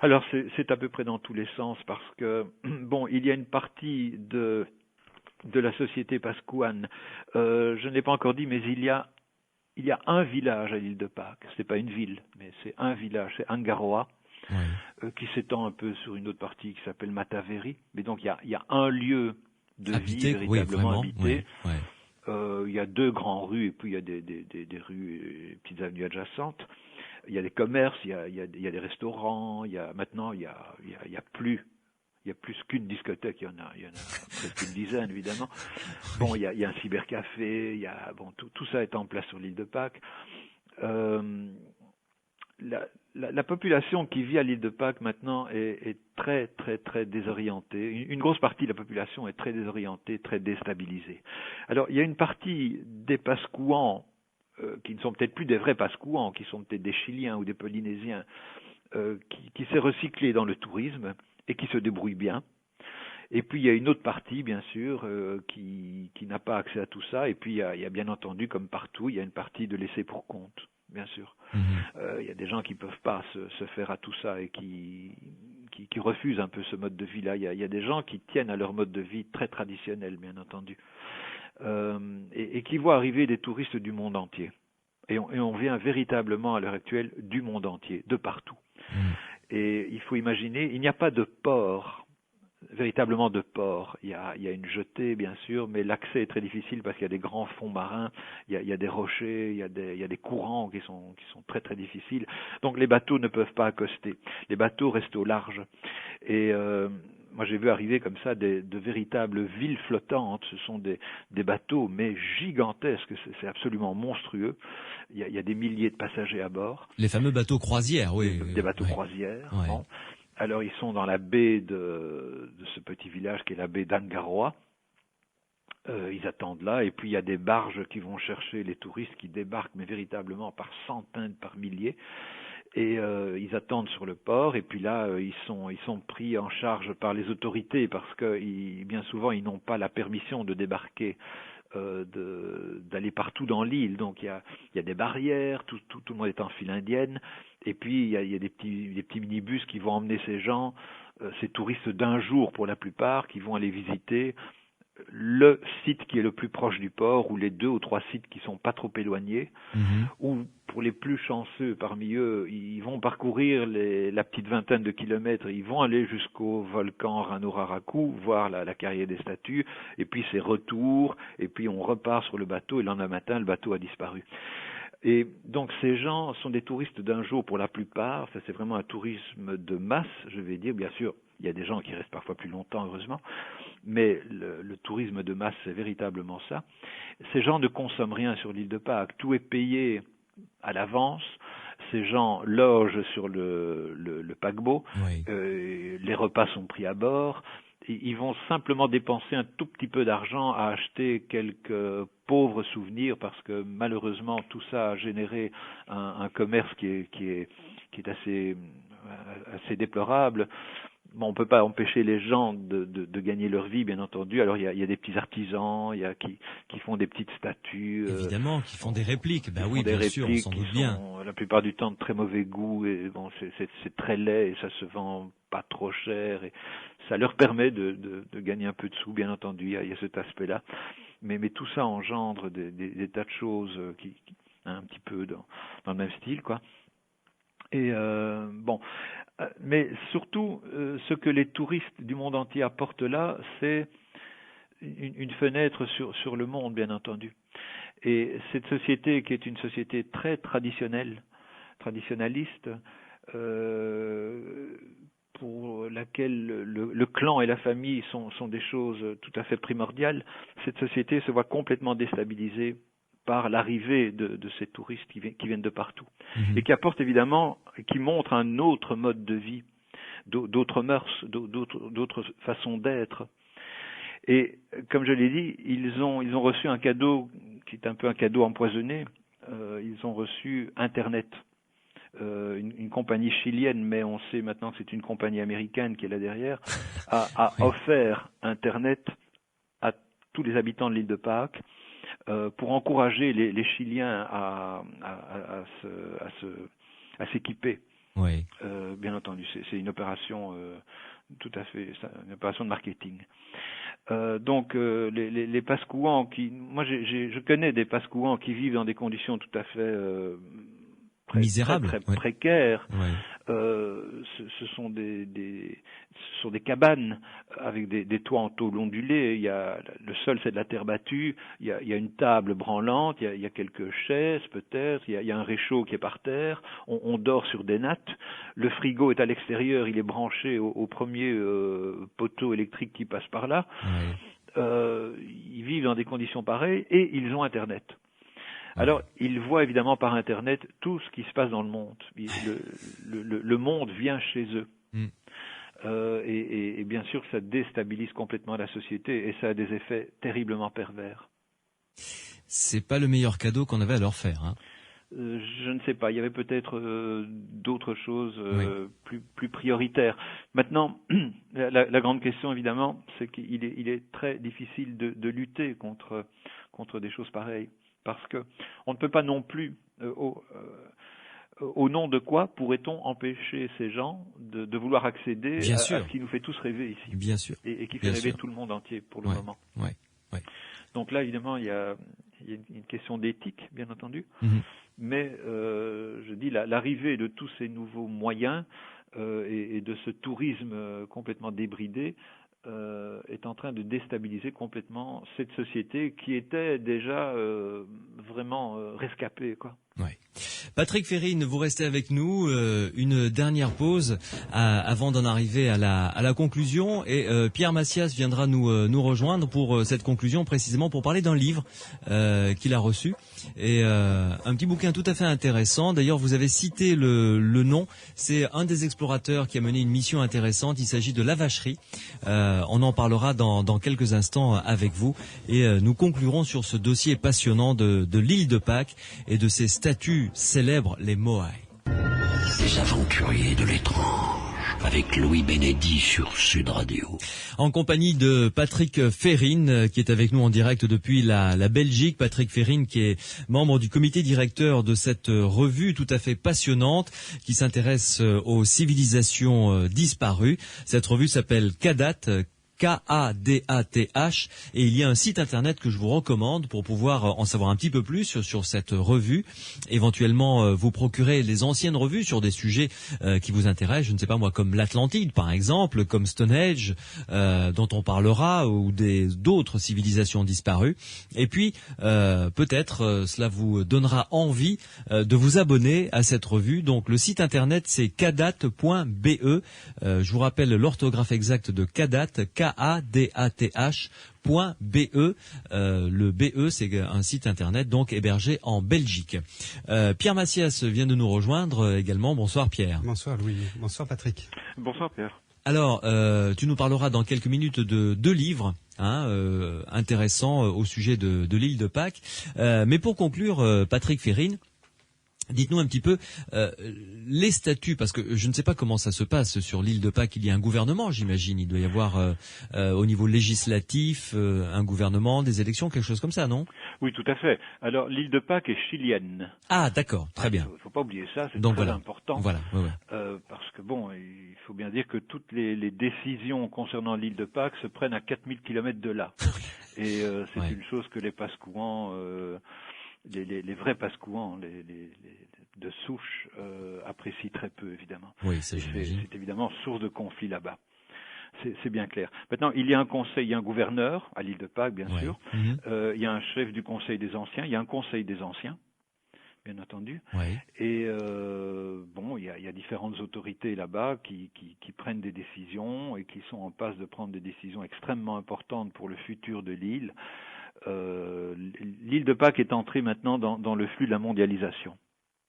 Alors c'est à peu près dans tous les sens parce que bon, il y a une partie de la société pascouane. Je ne l'ai pas encore dit, mais il y a un village à l'île de Pâques. C'est pas une ville, mais c'est un village, c'est Angaroa, qui s'étend un peu sur une autre partie qui s'appelle Mataveri. Mais donc il y a un lieu de vie véritablement habité. Il y a 2 grandes rues et puis il y a des rues et petites avenues adjacentes. Il y a des commerces, il y a des restaurants. Maintenant il y a plus qu'une discothèque. Il y en a presque une dizaine évidemment. Bon, il y a un cybercafé. Tout ça est en place sur l'île de Pâques. La population qui vit à l'île de Pâques maintenant est très très très désorientée. Une grosse partie de la population est très désorientée, très déstabilisée. Alors il y a une partie des Pascouans qui ne sont peut-être plus des vrais Pascouans, qui sont peut-être des Chiliens ou des Polynésiens, qui s'est recyclée dans le tourisme et qui se débrouille bien. Et puis il y a une autre partie, bien sûr, qui n'a pas accès à tout ça. Et puis il y a bien entendu, comme partout, il y a une partie de laissés pour compte. Bien sûr. Il y a des gens qui peuvent pas se faire à tout ça et qui refusent un peu ce mode de vie-là. Il y a des gens qui tiennent à leur mode de vie très traditionnel, bien entendu, et qui voient arriver des touristes du monde entier. Et on vient véritablement à l'heure actuelle du monde entier, de partout. Et il faut imaginer, il n'y a pas de port, véritablement de port. Il y a une jetée, bien sûr, mais l'accès est très difficile parce qu'il y a des grands fonds marins, il y a des rochers, il y a des courants qui sont très très difficiles. Donc les bateaux ne peuvent pas accoster. Les bateaux restent au large. Et moi j'ai vu arriver comme ça de véritables villes flottantes. Ce sont des bateaux, mais gigantesques. C'est absolument monstrueux. Il y a des milliers de passagers à bord. Les fameux bateaux croisières, oui. Des bateaux croisières. Bon. Alors ils sont dans la baie de ce petit village qui est la baie d'Angaroa. Ils attendent là, et puis il y a des barges qui vont chercher les touristes qui débarquent, mais véritablement par centaines, par milliers. Et ils attendent sur le port, et puis là ils sont pris en charge par les autorités parce que bien souvent ils n'ont pas la permission de débarquer, d'aller partout dans l'île. Donc il y a des barrières, tout le monde est en file indienne. Et puis il y a des petits minibus qui vont emmener ces gens, ces touristes d'un jour pour la plupart, qui vont aller visiter le site qui est le plus proche du port, ou les 2 ou 3 sites qui sont pas trop éloignés, ou pour les plus chanceux parmi eux, ils vont parcourir la petite vingtaine de kilomètres, ils vont aller jusqu'au volcan Ranuraraku, voir la carrière des statues, et puis c'est retour, et puis on repart sur le bateau, et le lendemain matin, le bateau a disparu. Et donc ces gens sont des touristes d'un jour pour la plupart. Ça, c'est vraiment un tourisme de masse, je vais dire. Bien sûr, il y a des gens qui restent parfois plus longtemps, heureusement, mais le tourisme de masse, c'est véritablement ça. Ces gens ne consomment rien sur l'île de Pâques. Tout est payé à l'avance. Ces gens logent sur le paquebot. Les repas sont pris à bord. Ils vont simplement dépenser un tout petit peu d'argent à acheter quelques pauvres souvenirs, parce que malheureusement tout ça a généré un commerce qui est assez déplorable. bon, on peut pas empêcher les gens de gagner leur vie, bien entendu. Alors il y a des petits artisans, il y a qui font des petites statues. Évidemment, qui font des répliques. Ben oui, bien sûr, on s'en doute bien. La plupart du temps de très mauvais goût et bon, c'est très laid et ça se vend pas trop cher et ça leur permet de gagner un peu de sous, bien entendu. Il y a cet aspect-là. Mais tout ça engendre des tas de choses qui un petit peu dans le même style, quoi. Et bon, mais surtout, ce que les touristes du monde entier apportent là, c'est une fenêtre sur le monde, bien entendu. Et cette société, qui est une société très traditionnaliste, pour laquelle le clan et la famille sont des choses tout à fait primordiales, cette société se voit complètement déstabilisée par l'arrivée de ces touristes qui viennent de partout, et qui apportent évidemment, qui montrent un autre mode de vie, d'autres mœurs, d'autres façons d'être. Et comme je l'ai dit, ils ont reçu un cadeau qui est un peu un cadeau empoisonné. Ils ont reçu Internet. Une compagnie chilienne, mais on sait maintenant que c'est une compagnie américaine qui est là derrière, a offert Internet à tous les habitants de l'île de Pâques pour encourager les Chiliens à s'équiper. Oui. Bien entendu, c'est une opération tout à fait, une opération de marketing. Donc les Pascouans moi je connais des Pascouans qui vivent dans des conditions tout à fait misérables, très précaires. Ouais. Ce sont des cabanes avec des toits en tôle ondulée. Le sol, c'est de la terre battue. Il y a une table branlante. Il y a quelques chaises peut-être. Il y a un réchaud qui est par terre. On dort sur des nattes. Le frigo est à l'extérieur. Il est branché au premier poteau électrique qui passe par là. Ouais. Ils vivent dans des conditions pareilles et ils ont Internet. Alors, ils voient évidemment par Internet tout ce qui se passe dans le monde. Le monde vient chez eux. Et bien sûr, ça déstabilise complètement la société et ça a des effets terriblement pervers. C'est pas le meilleur cadeau qu'on avait à leur faire, hein. Je ne sais pas. Il y avait peut-être d'autres choses plus prioritaires. Maintenant, la grande question, évidemment, c'est qu'il est très difficile de lutter contre des choses pareilles. Parce que on ne peut pas non plus, au nom de quoi pourrait-on empêcher ces gens de vouloir accéder à ce qui nous fait tous rêver ici, bien sûr, et qui fait rêver tout le monde entier pour le moment. Ouais. Donc là, évidemment, il y a une question d'éthique, bien entendu, mais je dis l'arrivée de tous ces nouveaux moyens et de ce tourisme complètement débridé est en train de déstabiliser complètement cette société qui était déjà vraiment rescapée, quoi. Ouais. Patrick Ferrine, vous restez avec nous. Une dernière pause avant d'en arriver à la conclusion. Et Pierre Macias viendra nous rejoindre pour cette conclusion, précisément pour parler d'un livre qu'il a reçu. Et un petit bouquin tout à fait intéressant. D'ailleurs, vous avez cité le nom. C'est un des explorateurs qui a mené une mission intéressante. Il s'agit de La Vacherie. On en parlera dans quelques instants avec vous. Et nous conclurons sur ce dossier passionnant de l'île de Pâques et de ses statues célèbres, les Moai. Les aventuriers de l'étrange, avec Louis Bénédy sur Sud Radio. En compagnie de Patrick Ferrine, qui est avec nous en direct depuis la Belgique. Patrick Ferrine, qui est membre du comité directeur de cette revue tout à fait passionnante, qui s'intéresse aux civilisations disparues. Cette revue s'appelle KADATH, K-A-D-A-T-H, et il y a un site internet que je vous recommande pour pouvoir en savoir un petit peu plus sur cette revue, éventuellement vous procurer les anciennes revues sur des sujets qui vous intéressent, je ne sais pas moi, comme l'Atlantide par exemple, comme Stonehenge dont on parlera, ou d'autres civilisations disparues. Et puis peut-être cela vous donnera envie de vous abonner à cette revue. Donc le site internet c'est kadath.be. Je vous rappelle l'orthographe exacte de KADATH, KADATH.be. Le BE, c'est un site internet donc hébergé en Belgique. Pierre Macias vient de nous rejoindre également. Bonsoir Pierre. Bonsoir Louis. Bonsoir Patrick. Bonsoir Pierre. Alors, tu nous parleras dans quelques minutes de deux livres intéressants au sujet de l'île de Pâques. Mais pour conclure, Patrick Ferrine, Dites-nous un petit peu les statuts, parce que je ne sais pas comment ça se passe sur l'île de Pâques. Il y a un gouvernement, j'imagine. Il doit y avoir au niveau législatif un gouvernement, des élections, quelque chose comme ça, non? Oui, tout à fait. Alors, l'île de Pâques est chilienne. Ah, d'accord, très bien. Il faut pas oublier ça, c'est Donc très voilà. important. Voilà, ouais. Parce que bon, il faut bien dire que toutes les décisions concernant l'île de Pâques se prennent à 4000 km de là. Et c'est une chose que les Pascouans, les vrais Pascouans, de souche, apprécient très peu, évidemment. Oui, ça j'imagine. C'est évidemment source de conflit là-bas. C'est bien clair. Maintenant, il y a un conseil, il y a un gouverneur à l'île de Pâques, bien sûr. Il y a un chef du conseil des anciens, il y a un conseil des anciens, bien entendu. Et bon, il y a différentes autorités là-bas qui prennent des décisions et qui sont en passe de prendre des décisions extrêmement importantes pour le futur de l'île. L'île de Pâques est entrée maintenant dans le flux de la mondialisation.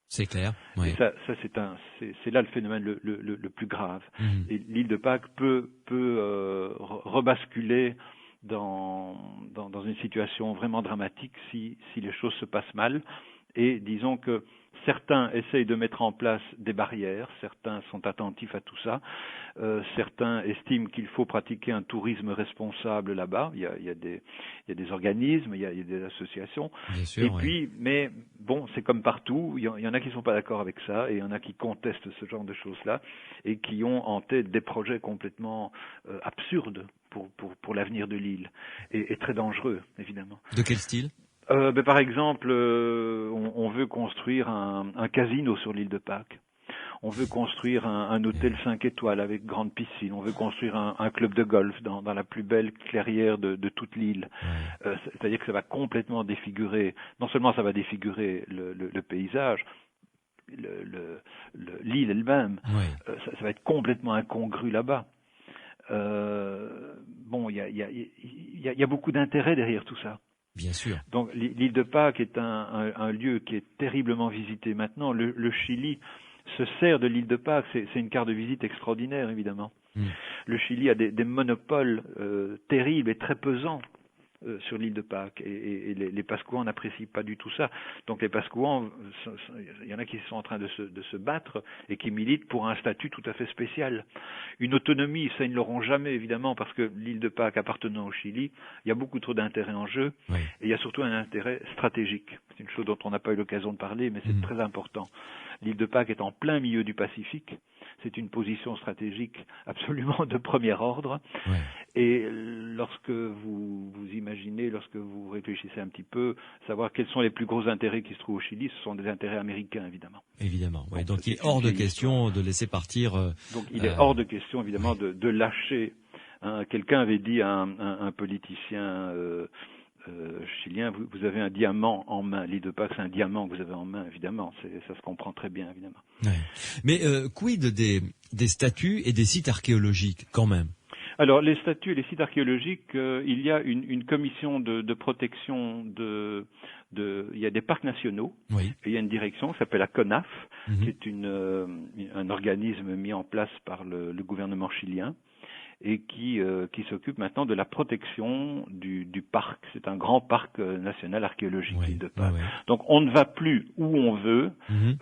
C'est clair. Oui. Et ça c'est là le phénomène le plus grave. Et l'île de Pâques peut rebasculer dans une situation vraiment dramatique si les choses se passent mal. Et disons que certains essayent de mettre en place des barrières, certains sont attentifs à tout ça, certains estiment qu'il faut pratiquer un tourisme responsable là-bas. Il y a des organismes, il y a des associations. Bien sûr, et puis, mais bon, c'est comme partout, il y en a qui ne sont pas d'accord avec ça, et il y en a qui contestent ce genre de choses-là, et qui ont en tête des projets complètement absurdes pour l'avenir de l'île, et très dangereux, évidemment. De quel style? Par exemple, on veut construire un casino sur l'île de Pâques. On veut construire un hôtel 5 étoiles avec grande piscine. On veut construire un club de golf dans la plus belle clairière de toute l'île. C'est-à-dire que ça va complètement défigurer. Non seulement ça va défigurer le paysage, l'île elle-même. Ça va être complètement incongru là-bas. Bon, il y a beaucoup d'intérêt derrière tout ça. Bien sûr. Donc l'île de Pâques est un lieu qui est terriblement visité maintenant. Le Chili se sert de l'île de Pâques, c'est une carte de visite extraordinaire évidemment. Le Chili a des monopoles terribles et très pesants sur l'île de Pâques et les Pascouans n'apprécient pas du tout ça. Donc les Pascouans, il y en a qui sont en train de se battre et qui militent pour un statut tout à fait spécial. Une autonomie, ça ils ne l'auront jamais évidemment parce que l'île de Pâques appartenant au Chili, il y a beaucoup trop d'intérêts en jeu et il y a surtout un intérêt stratégique. C'est une chose dont on n'a pas eu l'occasion de parler mais c'est très important. L'île de Pâques est en plein milieu du Pacifique. C'est une position stratégique absolument de premier ordre. Et lorsque vous imaginez, lorsque vous réfléchissez un petit peu, savoir quels sont les plus gros intérêts qui se trouvent au Chili, ce sont des intérêts américains, évidemment. Évidemment, oui. Donc il est hors de question de laisser partir... Donc il est hors de question, évidemment, de lâcher. Quelqu'un avait dit à un politicien... chilien, vous avez un diamant en main. L'île de Pâques, c'est un diamant que vous avez en main, évidemment. Ça se comprend très bien, évidemment. Mais quid des statues et des sites archéologiques, quand même? Alors, les statues et les sites archéologiques, il y a une commission de protection il y a des parcs nationaux. Et il y a une direction qui s'appelle la CONAF, qui est un organisme mis en place par le gouvernement chilien. Et qui s'occupe maintenant de la protection du parc. C'est un grand parc national archéologique, l'île de Pâques. Donc on ne va plus où on veut,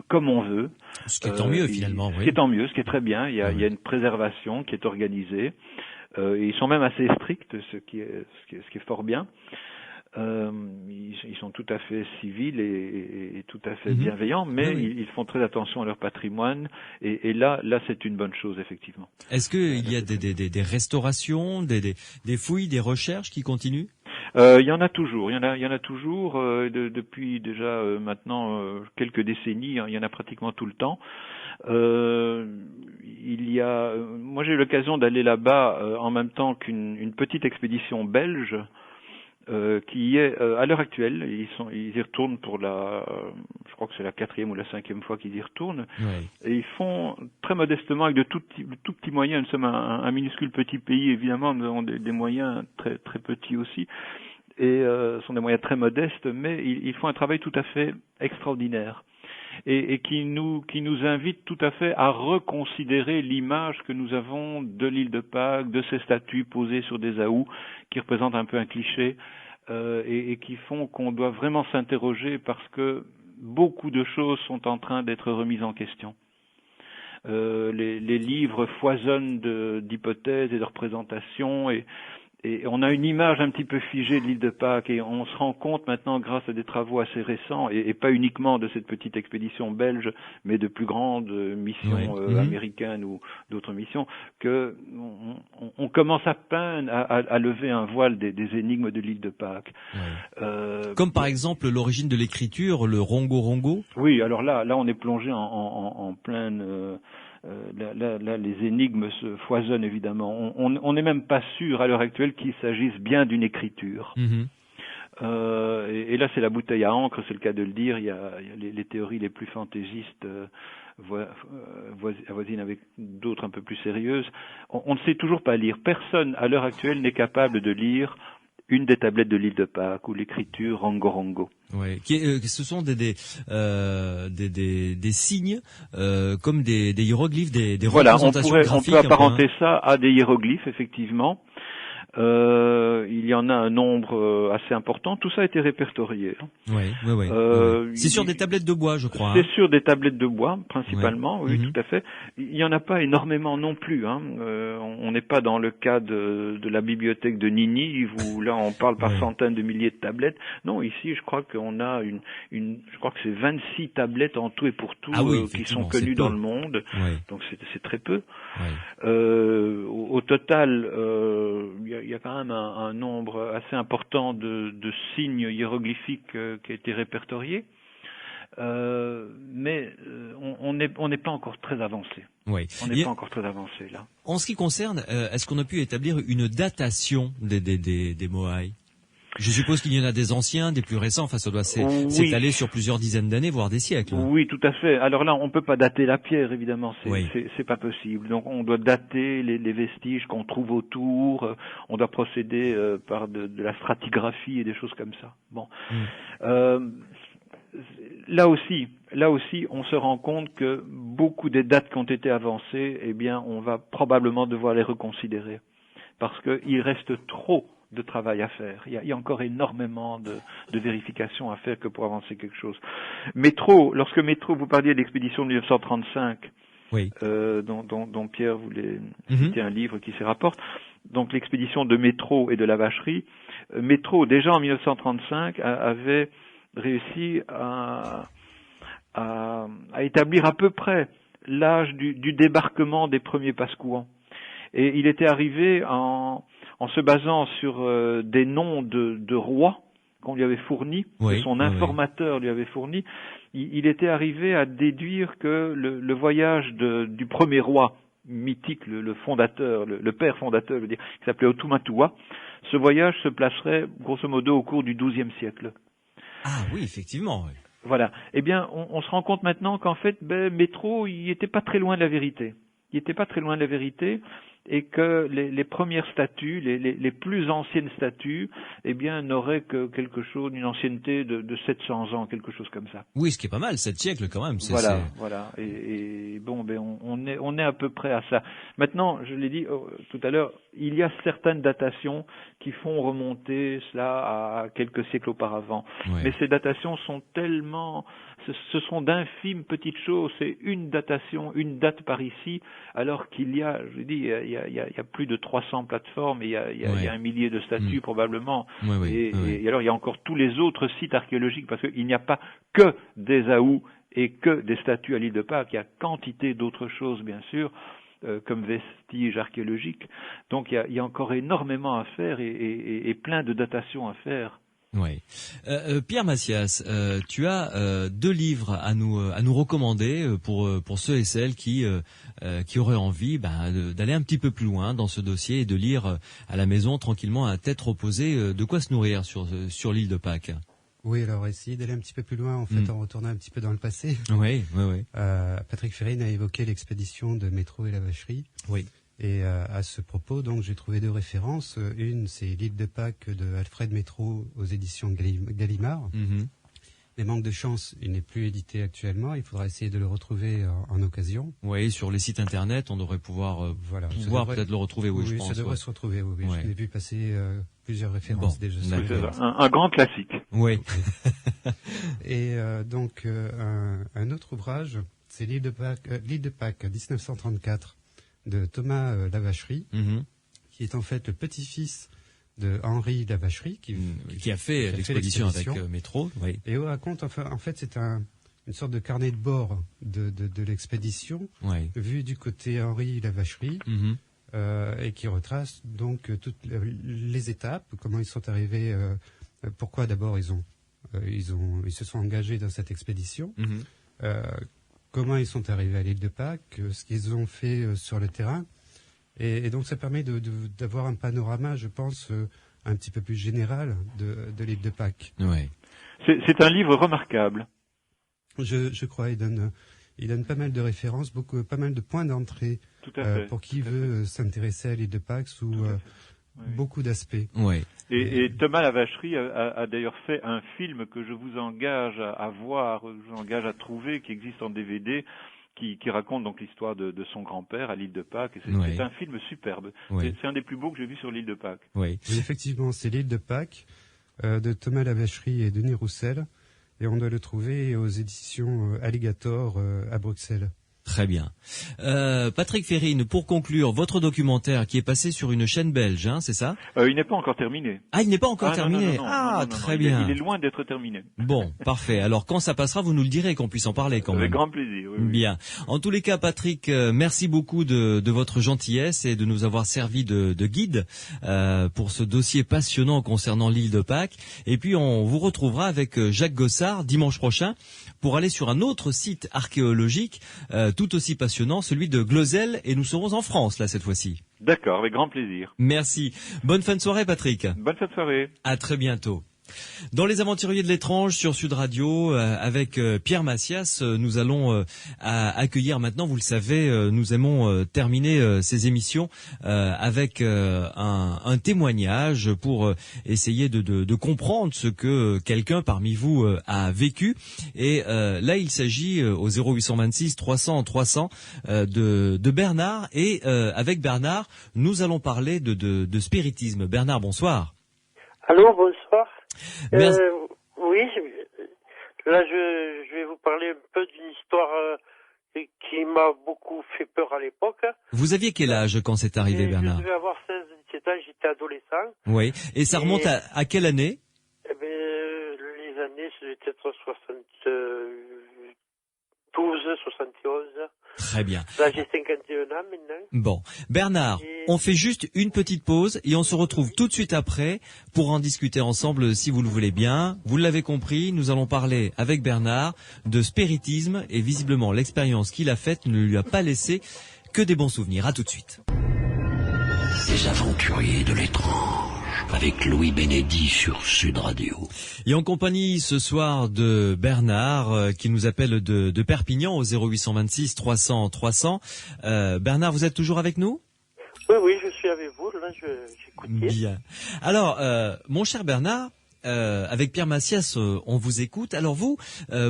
comme on veut. Ce qui est tant mieux finalement. Ce qui est tant mieux, ce qui est très bien. Il y a une préservation qui est organisée. Et ils sont même assez stricts, ce qui est fort bien. Ils sont tout à fait civils et tout à fait bienveillants, mais ils font très attention à leur patrimoine et là c'est une bonne chose effectivement. Est-ce qu'il y a des restaurations, des fouilles, des recherches qui continuent? Il y en a toujours, depuis déjà maintenant quelques décennies, il y en a pratiquement tout le temps. Moi j'ai eu l'occasion d'aller là-bas en même temps qu'une petite expédition belge. Qui est à l'heure actuelle, ils y retournent pour je crois que c'est la 4e ou la 5e fois qu'ils y retournent, et ils font très modestement avec de tout petits moyens. Nous sommes un minuscule petit pays, évidemment, nous avons des moyens très très petits aussi, et sont des moyens très modestes, mais ils font un travail tout à fait extraordinaire. Et qui nous invite tout à fait à reconsidérer l'image que nous avons de l'île de Pâques, de ces statues posées sur des aouts qui représentent un peu un cliché et qui font qu'on doit vraiment s'interroger parce que beaucoup de choses sont en train d'être remises en question. Les livres foisonnent d'hypothèses et de représentations et on a une image un petit peu figée de l'île de Pâques et on se rend compte maintenant grâce à des travaux assez récents et pas uniquement de cette petite expédition belge mais de plus grandes missions américaines ou d'autres missions que on commence à peine à lever un voile des énigmes de l'île de Pâques. Comme par exemple l'origine de l'écriture, le rongo-rongo. Oui, alors là on est plongé en pleine là, les énigmes se foisonnent évidemment. On n'est même pas sûr à l'heure actuelle qu'il s'agisse bien d'une écriture. Et là, c'est la bouteille à encre, c'est le cas de le dire. Il y a les théories les plus fantaisistes avoisinent avec d'autres un peu plus sérieuses. On ne sait toujours pas lire. Personne à l'heure actuelle n'est capable de lire une des tablettes de l'île de Pâques ou l'écriture Rongo-Rongo. Ouais, ce sont des signes comme des hiéroglyphes, des représentations graphiques. On peut apparenter ça à des hiéroglyphes, effectivement. Il y en a un nombre assez important. Tout ça a été répertorié. Oui. C'est sur des tablettes de bois, je crois. C'est sur des tablettes de bois, principalement. Oui, tout à fait. Il y en a pas énormément non plus. On n'est pas dans le cas de la bibliothèque de Ninive où là on parle par centaines de milliers de tablettes. Non, ici, je crois qu'on a je crois que c'est 26 tablettes en tout et pour tout qui sont connues dans le monde. Donc c'est très peu. Au total, il y a quand même un nombre assez important de signes hiéroglyphiques qui a été répertorié, mais on n'est pas encore très avancé. Oui. On n'est pas encore très avancé là. En ce qui concerne, est-ce qu'on a pu établir une datation des Moai? Je suppose qu'il y en a des anciens, des plus récents. Enfin, ça doit s'étaler sur plusieurs dizaines d'années, voire des siècles. Oui, tout à fait. Alors là, on peut pas dater la pierre, évidemment. C'est pas possible. Donc, on doit dater les vestiges qu'on trouve autour. On doit procéder par de la stratigraphie et des choses comme ça. Bon. Là aussi, on se rend compte que beaucoup des dates qui ont été avancées, eh bien, on va probablement devoir les reconsidérer parce qu'il reste trop de travail à faire. Il y a encore énormément de vérifications à faire que pour avancer quelque chose. Lorsque vous parliez de l'expédition de 1935, dont Pierre voulait citer un livre qui s'y rapporte, donc l'expédition de Métro et de la Vacherie. Métro, déjà en 1935, avait réussi à établir à peu près l'âge du débarquement des premiers Pascouans. Et il était arrivé en se basant sur des noms de rois qu'on lui avait fournis, que son informateur lui avait fournis, il était arrivé à déduire que le voyage du premier roi mythique, le fondateur, le père fondateur, je veux dire, qui s'appelait Otumatua, ce voyage se placerait grosso modo au cours du XIIe siècle. Ah oui, effectivement. Oui. Voilà. Eh bien, on se rend compte maintenant qu'en fait, Métro, il n'était pas très loin de la vérité. Et que les premières statues, les plus anciennes statues, eh bien, n'auraient que quelque chose, une ancienneté de 700 ans, quelque chose comme ça. Oui, ce qui est pas mal, 7 siècles quand même. Voilà. Et bon, on est à peu près à ça. Maintenant, je l'ai dit tout à l'heure, il y a certaines datations qui font remonter cela à quelques siècles auparavant. Mais ces datations sont tellement, ce sont d'infimes petites choses. C'est une date par ici, alors qu'il y a, je dis, il y a plus de 300 plateformes et il y a un millier de statues probablement. Et alors il y a encore tous les autres sites archéologiques parce qu'il n'y a pas que des aous et que des statues à l'île de Pâques. Il y a quantité d'autres choses bien sûr. Comme vestiges archéologiques. Donc il y a encore énormément à faire et plein de datations à faire. Oui. Pierre Macias, tu as 2 livres à nous recommander pour ceux et celles qui auraient envie d'aller un petit peu plus loin dans ce dossier et de lire à la maison tranquillement à tête reposée de quoi se nourrir sur l'île de Pâques. Oui, alors essayer d'aller un petit peu plus loin, en fait, en retournant un petit peu dans le passé. Oui. Patrick Ferrine a évoqué l'expédition de Métro et la Vacherie. Oui. Et à ce propos, donc, j'ai trouvé 2 références. Une, c'est l'île de Pâques de Alfred Métro aux éditions Gallimard. Mais manque de chance, il n'est plus édité actuellement. Il faudra essayer de le retrouver en occasion. Oui, sur les sites internet, on devrait pouvoir peut-être le retrouver. Oui, je pense. Ça devrait se retrouver. Oui. Je l'ai vu passer plusieurs références déjà. Un grand classique. Oui. Et donc un autre ouvrage, c'est l'île de Pâques 1934 de Thomas Lavacherie, qui est en fait le petit-fils de Henri Lavacherie, qui a fait l'expédition avec Métro. Oui. Et on raconte, en fait, c'est une sorte de carnet de bord de l'expédition, vu du côté Henri Lavacherie, et qui retrace donc toutes les étapes, comment ils sont arrivés, pourquoi d'abord ils se sont engagés dans cette expédition, comment ils sont arrivés à l'île de Pâques, ce qu'ils ont fait sur le terrain. Et donc ça permet d'avoir un panorama, je pense, un petit peu plus général de l'île de Pâques. Ouais. C'est un livre remarquable. Je crois, il donne pas mal de références, pas mal de points d'entrée pour qui veut s'intéresser à l'île de Pâques sous beaucoup d'aspects. Ouais. Et Thomas Lavacherie a d'ailleurs fait un film que je vous engage à voir, je vous engage à trouver, qui existe en DVD, qui raconte donc l'histoire de son grand-père à l'île de Pâques. C'est un film superbe. C'est un des plus beaux que j'ai vu sur l'île de Pâques. Oui, effectivement, c'est l'île de Pâques de Thomas Lavacherie et Denis Roussel. Et on doit le trouver aux éditions Alligator à Bruxelles. Très bien. Patrick Férine, pour conclure, votre documentaire qui est passé sur une chaîne belge, hein, c'est ça ? Il n'est pas encore terminé. Ah, il n'est pas encore terminé. Non, très bien. Il est loin d'être terminé. Bon, parfait. Alors quand ça passera, vous nous le direz, qu'on puisse en parler quand même. Avec grand plaisir. Oui. Bien. En tous les cas, Patrick, merci beaucoup de votre gentillesse et de nous avoir servi de guide pour ce dossier passionnant concernant l'île de Pâques. Et puis on vous retrouvera avec Jacques Gossard dimanche prochain pour aller sur un autre site archéologique tout aussi passionnant, celui de Glosel, et nous serons en France là cette fois-ci. D'accord, avec grand plaisir. Merci. Bonne fin de soirée, Patrick. Bonne fin de soirée. À très bientôt. Dans les aventuriers de l'étrange sur Sud Radio, avec Pierre Massias, nous allons accueillir maintenant, vous le savez, nous aimons terminer ces émissions avec un témoignage pour essayer de comprendre ce que quelqu'un parmi vous a vécu. Et là, il s'agit au 0826 300 300 de Bernard. Et avec Bernard, nous allons parler de spiritisme. Bernard, bonsoir. Allô, bonsoir. Merci. Oui, là je vais vous parler un peu d'une histoire qui m'a beaucoup fait peur à l'époque. Vous aviez quel âge quand c'est arrivé, Bernard ? Je devais avoir 16-17 ans, j'étais adolescent. Oui, et ça remonte à quelle année ? Eh bien, les années, c'était peut-être 72, 71. Très bien. Là, j'ai 51 ans maintenant. Bon, Bernard, on fait juste une petite pause et on se retrouve tout de suite après pour en discuter ensemble si vous le voulez bien. Vous l'avez compris, nous allons parler avec Bernard de spiritisme et visiblement l'expérience qu'il a faite ne lui a pas laissé que des bons souvenirs. À tout de suite. Les aventuriers de l'étrange avec Louis Bénédy sur Sud Radio. Et en compagnie ce soir de Bernard qui nous appelle de Perpignan au 0826 300 300. Bernard, vous êtes toujours avec nous ? Oui, je suis avec vous. Là, j'écoutais. Bien. Alors, mon cher Bernard, avec Pierre Massias, on vous écoute. Alors vous,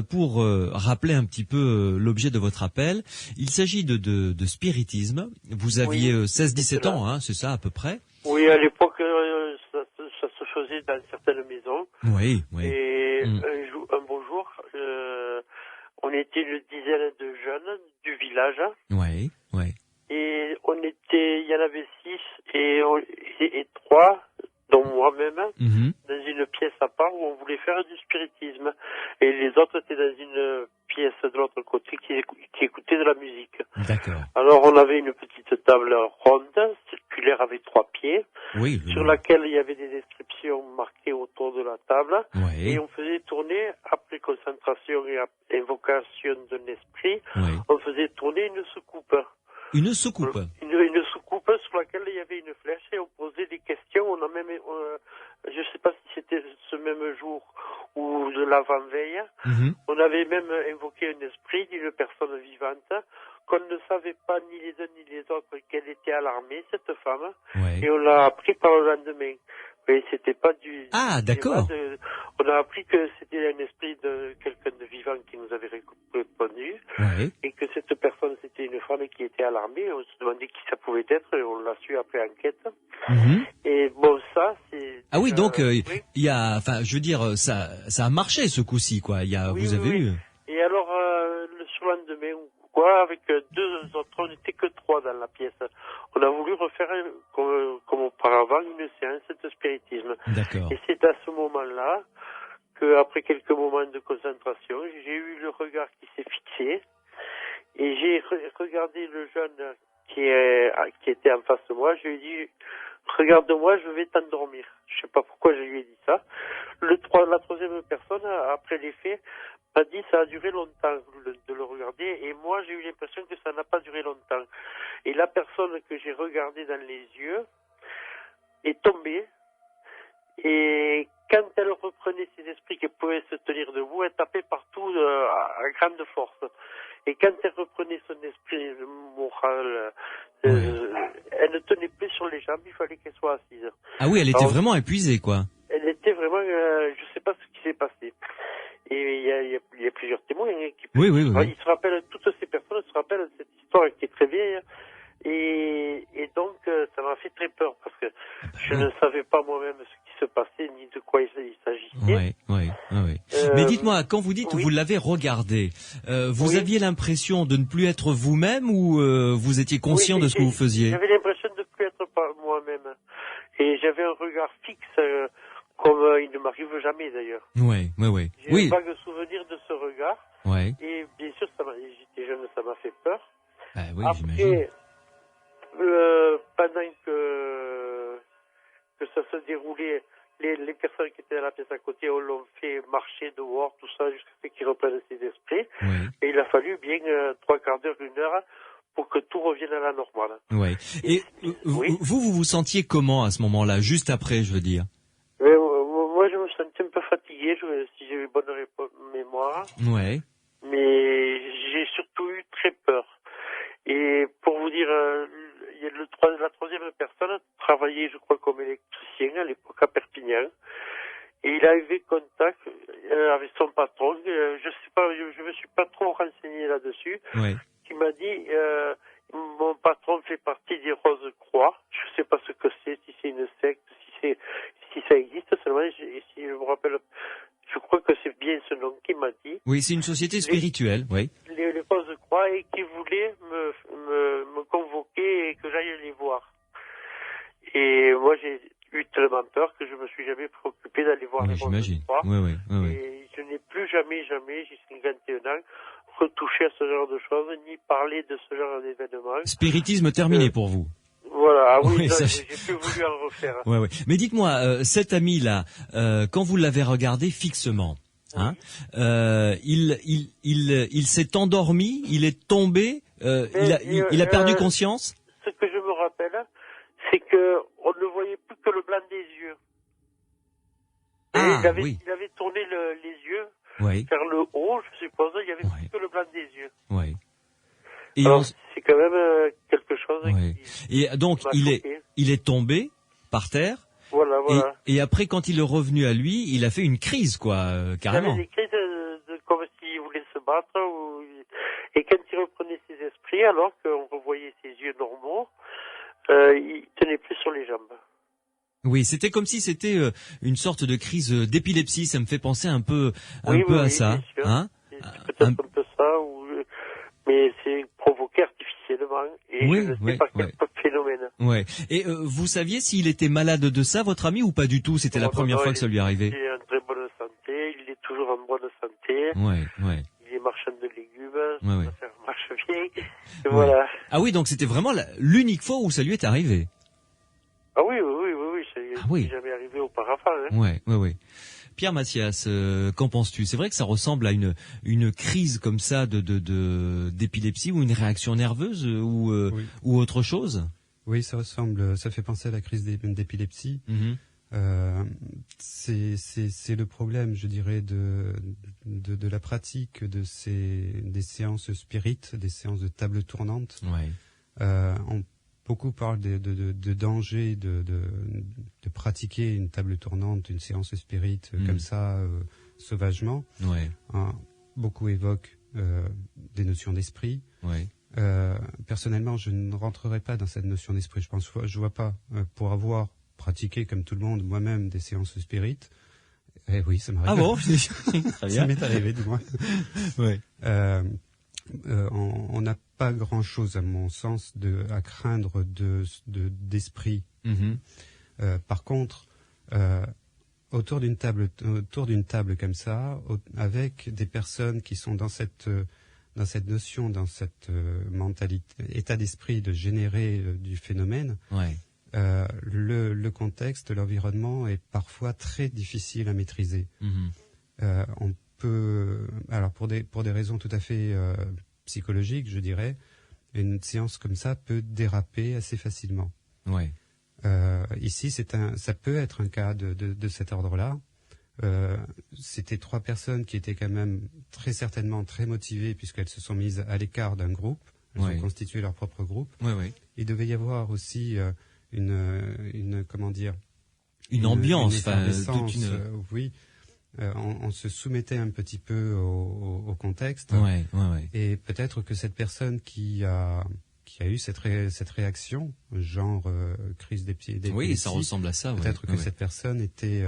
pour rappeler un petit peu l'objet de votre appel, il s'agit de spiritisme. Vous aviez 16-17 ans, hein, c'est ça à peu près ? Oui, à l'époque, ça se faisait dans certaines maisons. Oui. Et un beau jour, on était une dizaine de jeunes du village. Oui. Et il y en avait 6 et 3, dont moi-même, dans une pièce à part où on voulait faire du spiritisme. Et les autres étaient dans une pièce de l'autre côté qui écoutaient de la musique. D'accord. Alors on avait une petite table ronde, circulaire avec 3 pieds, sur laquelle il y avait des inscriptions marquées autour de la table. Oui. Et on faisait tourner, après concentration et invocation d'un esprit, on faisait tourner une soucoupe. Une soucoupe. Une soucoupe sur laquelle il y avait une flèche et on posait des questions. On a même, je ne sais pas si c'était ce même jour ou de l'avant-veille, on avait même invoqué un esprit d'une personne vivante qu'on ne savait pas ni les uns ni les autres qu'elle était alarmée, cette femme, et on l'a appris par le lendemain. Mais c'était pas du... Ah, d'accord. On a appris que c'était un esprit de quelqu'un de vivant qui nous avait répondu, et que cette personne, c'était une femme qui était alarmée. On se demandait qui ça pouvait être, et on l'a su après enquête. Et bon, ça, c'est... Ah oui, donc il y a, enfin, je veux dire, ça a marché ce coup-ci, quoi. Vous avez eu. Et alors le surlendemain ou quoi, avec deux autres, on n'était que 3 dans la pièce. On a voulu refaire comme auparavant une séance de spiritisme. D'accord. Et c'est à ce moment-là que, après quelques moments de concentration, j'ai eu le regard qui s'est fixé et j'ai regardé le jeune qui était en face de moi. Je lui ai dit: regarde-moi, je vais t'endormir. Je sais pas pourquoi je lui ai dit ça. La troisième personne, après les faits, m'a dit: ça a duré longtemps de le regarder, et moi j'ai eu l'impression que ça n'a pas duré longtemps. Et la personne que j'ai regardée dans les yeux est tombée, et quand elle reprenait ses esprits, qu'elle pouvait se tenir debout, elle tapait partout à grande force. Et quand elle reprenait son esprit moral, elle ne tenait plus sur les jambes, il fallait qu'elle soit assise. Ah oui, elle était vraiment épuisée, quoi. Elle était vraiment, je sais pas ce qui s'est passé. Et il y a plusieurs témoins qui oui. Ils se rappellent, toutes ces personnes se rappellent de cette histoire qui est très vieille. Et donc, ça m'a fait très peur parce que je ne savais pas moi-même ce qui se passait ni de quoi il s'agissait. Oui. Mais dites-moi, quand vous dites que vous l'avez regardé, vous aviez l'impression de ne plus être vous-même ou vous étiez conscient de ce que vous faisiez? J'avais l'impression de ne plus être moi-même. Et j'avais un regard fixe, comme il ne m'arrive jamais d'ailleurs. Oui. J'ai un vague souvenir de ce regard. Ouais. Et bien sûr, j'étais jeune, ça m'a fait peur. Oui, après, j'imagine. Pendant que ça se déroulait, les personnes qui étaient dans la pièce à côté, on l'ont fait marcher dehors, tout ça, jusqu'à ce qu'ils reprennent ses esprits. Oui. Et il a fallu bien 3/4 d'heure, 1 heure, pour que tout revienne à la normale. Oui. Et vous vous sentiez comment à ce moment-là, juste après, je veux dire? Moi, je me sentais un peu fatigué, si j'ai une bonne mémoire. Ouais. Mais j'ai surtout eu très peur. Et pour vous dire, la troisième personne travaillait, je crois, comme électricien à l'époque à Perpignan. Et il a eu contact avec son patron. Je sais pas, je me suis pas trop renseigné là-dessus. Ouais. Qui m'a dit, mon patron fait partie des Rose-Croix. Je sais pas ce que c'est, si c'est une secte, si ça existe seulement. Si je me rappelle, je crois que c'est bien ce nom qu'il m'a dit. Oui, c'est une société spirituelle, oui. Les Rose-Croix, et qui voulaient me convoquer et que j'aille les voir. Et moi, j'ai eu tellement peur que je me suis jamais préoccupé d'aller voir les Rose-Croix. Oui. Et je n'ai plus jamais, j'ai 51 ans, retouché à ce genre de choses, ni parlé de ce genre d'événements. Spiritisme terminé pour vous. Voilà, oui, j'ai plus voulu en refaire. Ouais. Mais dites-moi, cet ami-là, quand vous l'avez regardé fixement, hein, il s'est endormi, il est tombé, il a perdu conscience? Ce que je me rappelle, c'est que on ne voyait plus que le blanc des yeux. Il avait tourné les yeux vers le haut, je suppose, il n'y avait plus que le blanc des yeux. Oui. Et alors, c'est quand même quelque chose qui et donc il est tombé par terre. Voilà. Et après, quand il est revenu à lui, il a fait une crise, quoi, carrément. Il avait des crises comme s'il voulait se battre. Et quand il reprenait ses esprits, alors qu'on revoyait ses yeux normaux, il tenait plus sur les jambes. Oui, c'était comme si c'était une sorte de crise d'épilepsie. Ça me fait penser un peu à ça. Bien sûr. Hein? C'est peut-être un peu ça, mais c'est provoqué artificiellement. Et je ne sais pas quel phénomène. Ouais. Et vous saviez s'il était malade de ça, votre ami, ou pas du tout? C'était la première fois que ça lui arrivait. Il est en très bonne santé. Il est toujours en bonne santé. Ouais. Il est marchand de légumes. Ouais. Ça marche bien. Et voilà. Ah oui, donc c'était vraiment l'unique fois où ça lui est arrivé. Ah oui. Ça n'est jamais arrivé auparavant. Hein. Ouais. Pierre Mathias, qu'en penses-tu? C'est vrai que ça ressemble à une crise comme ça d'épilepsie ou une réaction nerveuse ou autre chose? Oui, ça ressemble. Ça fait penser à la crise d'épilepsie. Mm-hmm. C'est le problème, je dirais, de la pratique des séances spirites, des séances de table tournante. Ouais. Beaucoup parlent de danger de pratiquer une table tournante, une séance spirite comme ça, sauvagement. Ouais. Beaucoup évoquent des notions d'esprit. Ouais. Personnellement, je ne rentrerai pas dans cette notion d'esprit. Je vois pas, pour avoir pratiqué comme tout le monde moi-même des séances spirites. Eh oui, ça m'arrive. Ah bon? Très bien. Ça m'est arrivé, du moins. Ouais. On n'a pas grand-chose, à mon sens, à craindre d'esprit. Par contre, autour d'une table comme ça, avec des personnes qui sont dans cette notion, dans cette mentalité, état d'esprit de générer du phénomène, le contexte, l'environnement est parfois très difficile à maîtriser. On peut, alors pour des raisons tout à fait psychologiques, je dirais, une séance comme ça peut déraper assez facilement. Ici, ça peut être un cas de cet ordre-là. C'était 3 personnes qui étaient quand même très certainement très motivées puisqu'elles se sont mises à l'écart d'un groupe. Elles ont constitué leur propre groupe. Il devait y avoir aussi une comment dire, une ambiance, oui. On se soumettait un petit peu au contexte. Et peut-être que cette personne qui a eu cette réaction, genre crise d'épilepsie. Oui, ça ressemble à ça. Peut-être que cette personne était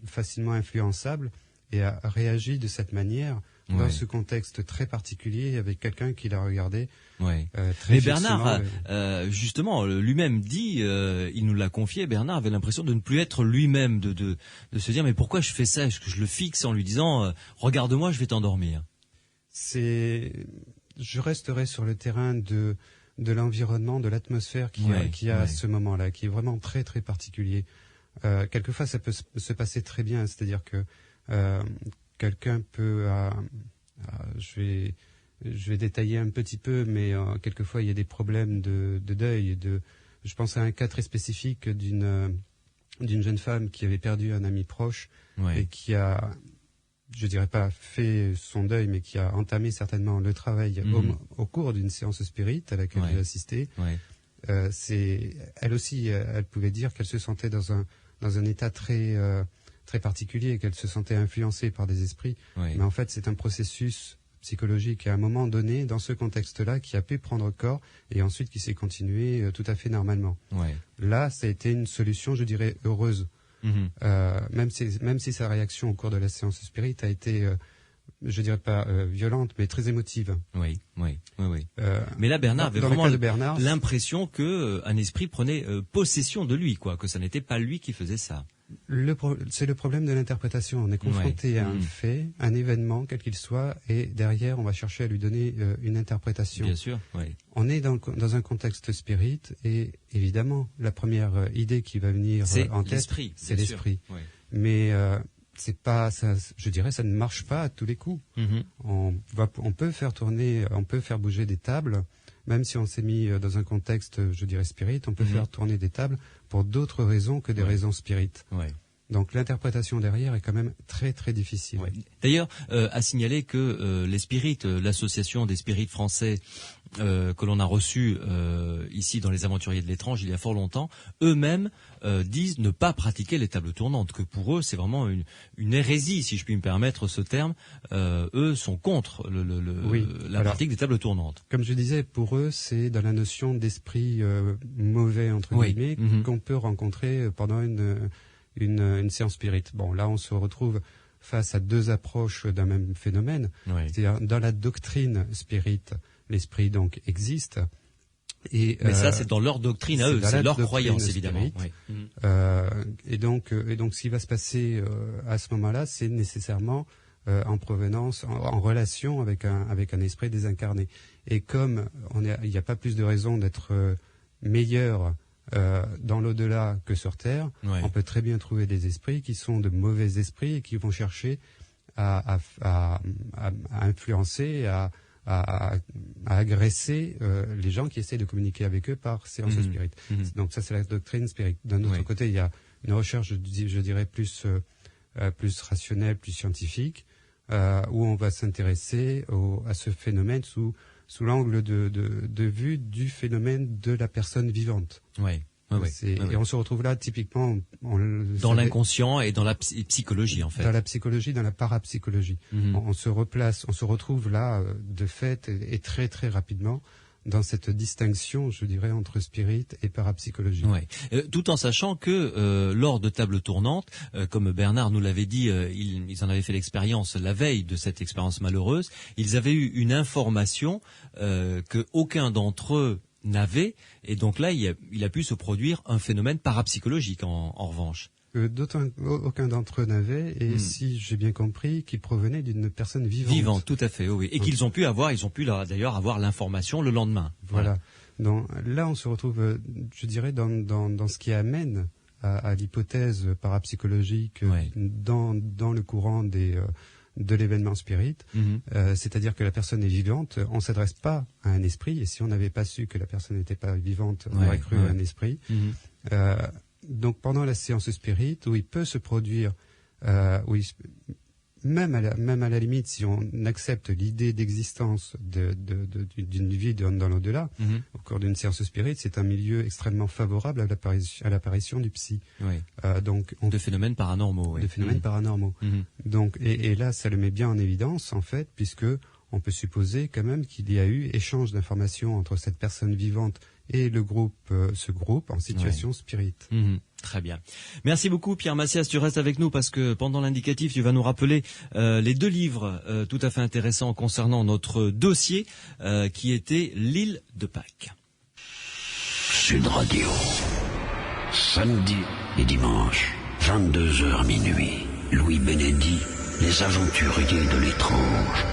facilement influençable et a réagi de cette manière dans ce contexte très particulier avec quelqu'un qui l'a regardé. Mais Bernard, justement, lui-même dit, il nous l'a confié, Bernard avait l'impression de ne plus être lui-même, de se dire mais pourquoi je fais ça? Est-ce que je le fixe en lui disant regarde-moi, je vais t'endormir? Je resterai sur le terrain de l'environnement, de l'atmosphère qui a à ce moment-là, qui est vraiment très très particulier. Quelquefois, ça peut se passer très bien, c'est-à-dire que quelqu'un peut, je vais détailler un petit peu, mais quelquefois il y a des problèmes de deuil. Je pense à un cas très spécifique d'une jeune femme qui avait perdu un ami proche et qui a, je dirais pas fait son deuil, mais qui a entamé certainement le travail au cours d'une séance spirit à laquelle j'ai assisté. Elle aussi, elle pouvait dire qu'elle se sentait dans un état très très particulier, qu'elle se sentait influencée par des esprits. Mais en fait, c'est un processus psychologique à un moment donné, dans ce contexte-là, qui a pu prendre corps et ensuite qui s'est continué tout à fait normalement. Là, ça a été une solution, je dirais, heureuse. Même si sa réaction au cours de la séance spirit a été, je dirais pas violente, mais très émotive. Mais là, Bernard avait vraiment l'impression que un esprit prenait possession de lui, que ça n'était pas lui qui faisait ça. C'est le problème de l'interprétation. On est confronté à un fait, un événement, quel qu'il soit, et derrière, on va chercher à lui donner une interprétation. Bien sûr, On est dans un contexte spirit, et évidemment, la première idée qui va venir en tête, c'est l'esprit. Mais c'est pas, ça, je dirais, ça ne marche pas à tous les coups. On peut faire tourner, on peut faire bouger des tables. Même si on s'est mis dans un contexte, je dirais, spirit, on peut faire tourner des tables pour d'autres raisons que des raisons spirit. Donc l'interprétation derrière est quand même très très difficile. D'ailleurs, à signaler que les spirites, l'association des spirites français que l'on a reçu ici dans les Aventuriers de l'étrange il y a fort longtemps, eux-mêmes disent ne pas pratiquer les tables tournantes, que pour eux c'est vraiment une hérésie, si je puis me permettre ce terme. Eux sont contre la pratique des tables tournantes. Comme je disais, pour eux c'est dans la notion d'esprit mauvais entre guillemets qu'on peut rencontrer pendant une séance spirit. Bon, là on se retrouve face à 2 approches d'un même phénomène. C'est-à-dire dans la doctrine spirit, l'esprit donc existe. Mais ça c'est dans leur doctrine à eux, c'est leur croyance évidemment. Et donc ce qui va se passer à ce moment-là, c'est nécessairement en provenance, en relation avec un esprit désincarné. Et comme il n'y a pas plus de raison d'être meilleur dans l'au-delà que sur Terre, on peut très bien trouver des esprits qui sont de mauvais esprits et qui vont chercher à influencer, à agresser les gens qui essaient de communiquer avec eux par séance spirit. Donc ça, c'est la doctrine spirit. D'un autre côté, il y a une recherche, je dirais, plus rationnelle, plus scientifique, où on va s'intéresser à ce phénomène sous l'angle de vue du phénomène de la personne vivante. Et on se retrouve là typiquement dans l'inconscient et dans la psychologie en fait. Dans la psychologie, dans la parapsychologie. On se retrouve là de fait et très très rapidement dans cette distinction, je dirais, entre spirit et parapsychologie. Ouais. Tout en sachant que lors de tables tournantes, comme Bernard nous l'avait dit, ils en avaient fait l'expérience la veille de cette expérience malheureuse, ils avaient eu une information que aucun d'entre eux n'avait, et donc là, il a pu se produire un phénomène parapsychologique en revanche. Aucun d'entre eux n'avait, et si j'ai bien compris, qu'ils provenaient d'une personne vivante. Vivante, tout à fait, oui. Et qu'ils ont pu d'ailleurs avoir l'information le lendemain. Voilà. Donc là, on se retrouve, je dirais, dans ce qui amène à l'hypothèse parapsychologique dans le courant de l'événement spirit, c'est-à-dire que la personne est vivante, on ne s'adresse pas à un esprit, et si on n'avait pas su que la personne n'était pas vivante, on aurait cru à un esprit. Donc pendant la séance spirit, où il peut se produire, même à la limite, si on accepte l'idée d'existence d'une vie dans l'au-delà, au cours d'une séance spirit, c'est un milieu extrêmement favorable à l'apparition du psy. Donc de phénomènes paranormaux. De phénomènes paranormaux. Donc et là, ça le met bien en évidence en fait, puisque on peut supposer quand même qu'il y a eu échange d'informations entre cette personne vivante et ce groupe en situation spirit. Très bien. Merci beaucoup Pierre Massias, tu restes avec nous parce que pendant l'indicatif, tu vas nous rappeler les 2 livres tout à fait intéressants concernant notre dossier qui était l'île de Pâques. Sud Radio. Samedi et dimanche, 22h minuit. Louis Bénédy, les aventuriers de l'étrange.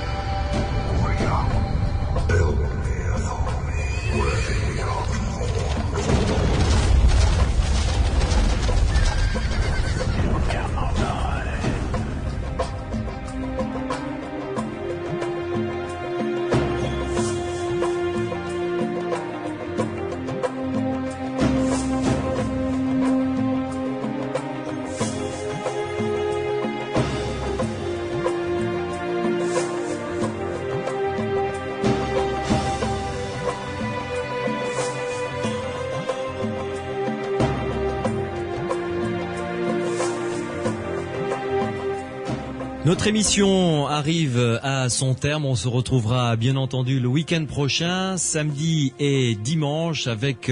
Notre émission arrive à son terme. On se retrouvera bien entendu le week-end prochain, samedi et dimanche, avec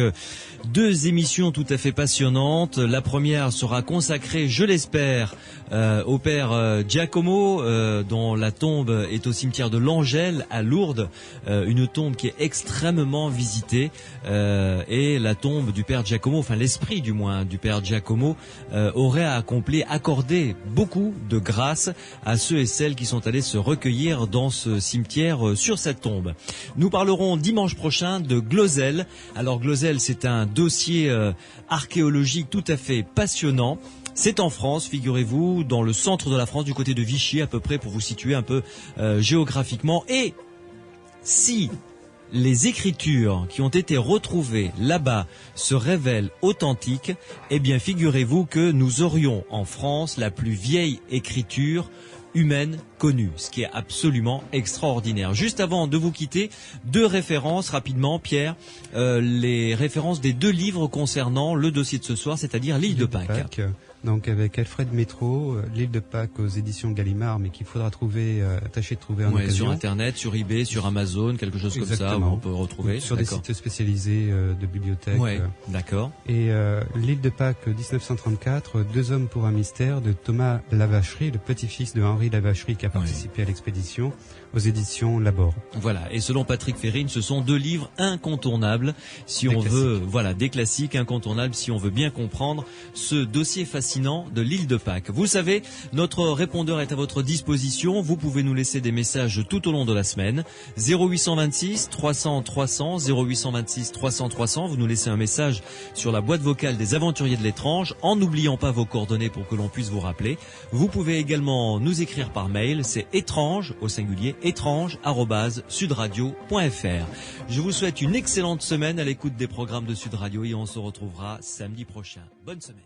2 émissions tout à fait passionnantes. La première sera consacrée, je l'espère, au père Giacomo, dont la tombe est au cimetière de l'Angèle à Lourdes, une tombe qui est extrêmement visitée, et la tombe du père Giacomo, enfin l'esprit du moins du père Giacomo, aurait accordé beaucoup de grâce à ceux et celles qui sont allés se recueillir dans ce cimetière sur cette tombe. Nous parlerons dimanche prochain de Glosel. Alors Glosel, c'est un dossier archéologique tout à fait passionnant. C'est en France, figurez-vous, dans le centre de la France, du côté de Vichy à peu près, pour vous situer un peu géographiquement. Et si les écritures qui ont été retrouvées là-bas se révèlent authentiques, eh bien figurez-vous que nous aurions en France la plus vieille écriture humaine connue, ce qui est absolument extraordinaire. Juste avant de vous quitter, 2 références rapidement, Pierre, les références des 2 livres concernant le dossier de ce soir, c'est-à-dire l'île de Pâques. Donc avec Alfred Métro, l'île de Pâques aux éditions Gallimard, mais qu'il faudra tâcher de trouver en occasion. Sur Internet, sur eBay, sur Amazon, quelque chose comme ça, où on peut retrouver. Sur des sites spécialisés de bibliothèques. D'accord. Et l'île de Pâques 1934, 2 hommes pour un mystère de Thomas Lavacherie, le petit-fils de Henri Lavacherie qui a participé à l'expédition, aux éditions Labor. Voilà, et selon Patrick Férine, ce sont 2 livres incontournables si on veut, des classiques incontournables si on veut bien comprendre ce dossier fascinant de l'île de Pâques. Vous savez, notre répondeur est à votre disposition. Vous pouvez nous laisser des messages tout au long de la semaine. 0826 300 300, 0826 300 300. Vous nous laissez un message sur la boîte vocale des aventuriers de l'étrange, en n'oubliant pas vos coordonnées pour que l'on puisse vous rappeler. Vous pouvez également nous écrire par mail. C'est étrange, au singulier, étrange@sudradio.fr. Je vous souhaite une excellente semaine à l'écoute des programmes de Sud Radio et on se retrouvera samedi prochain. Bonne semaine.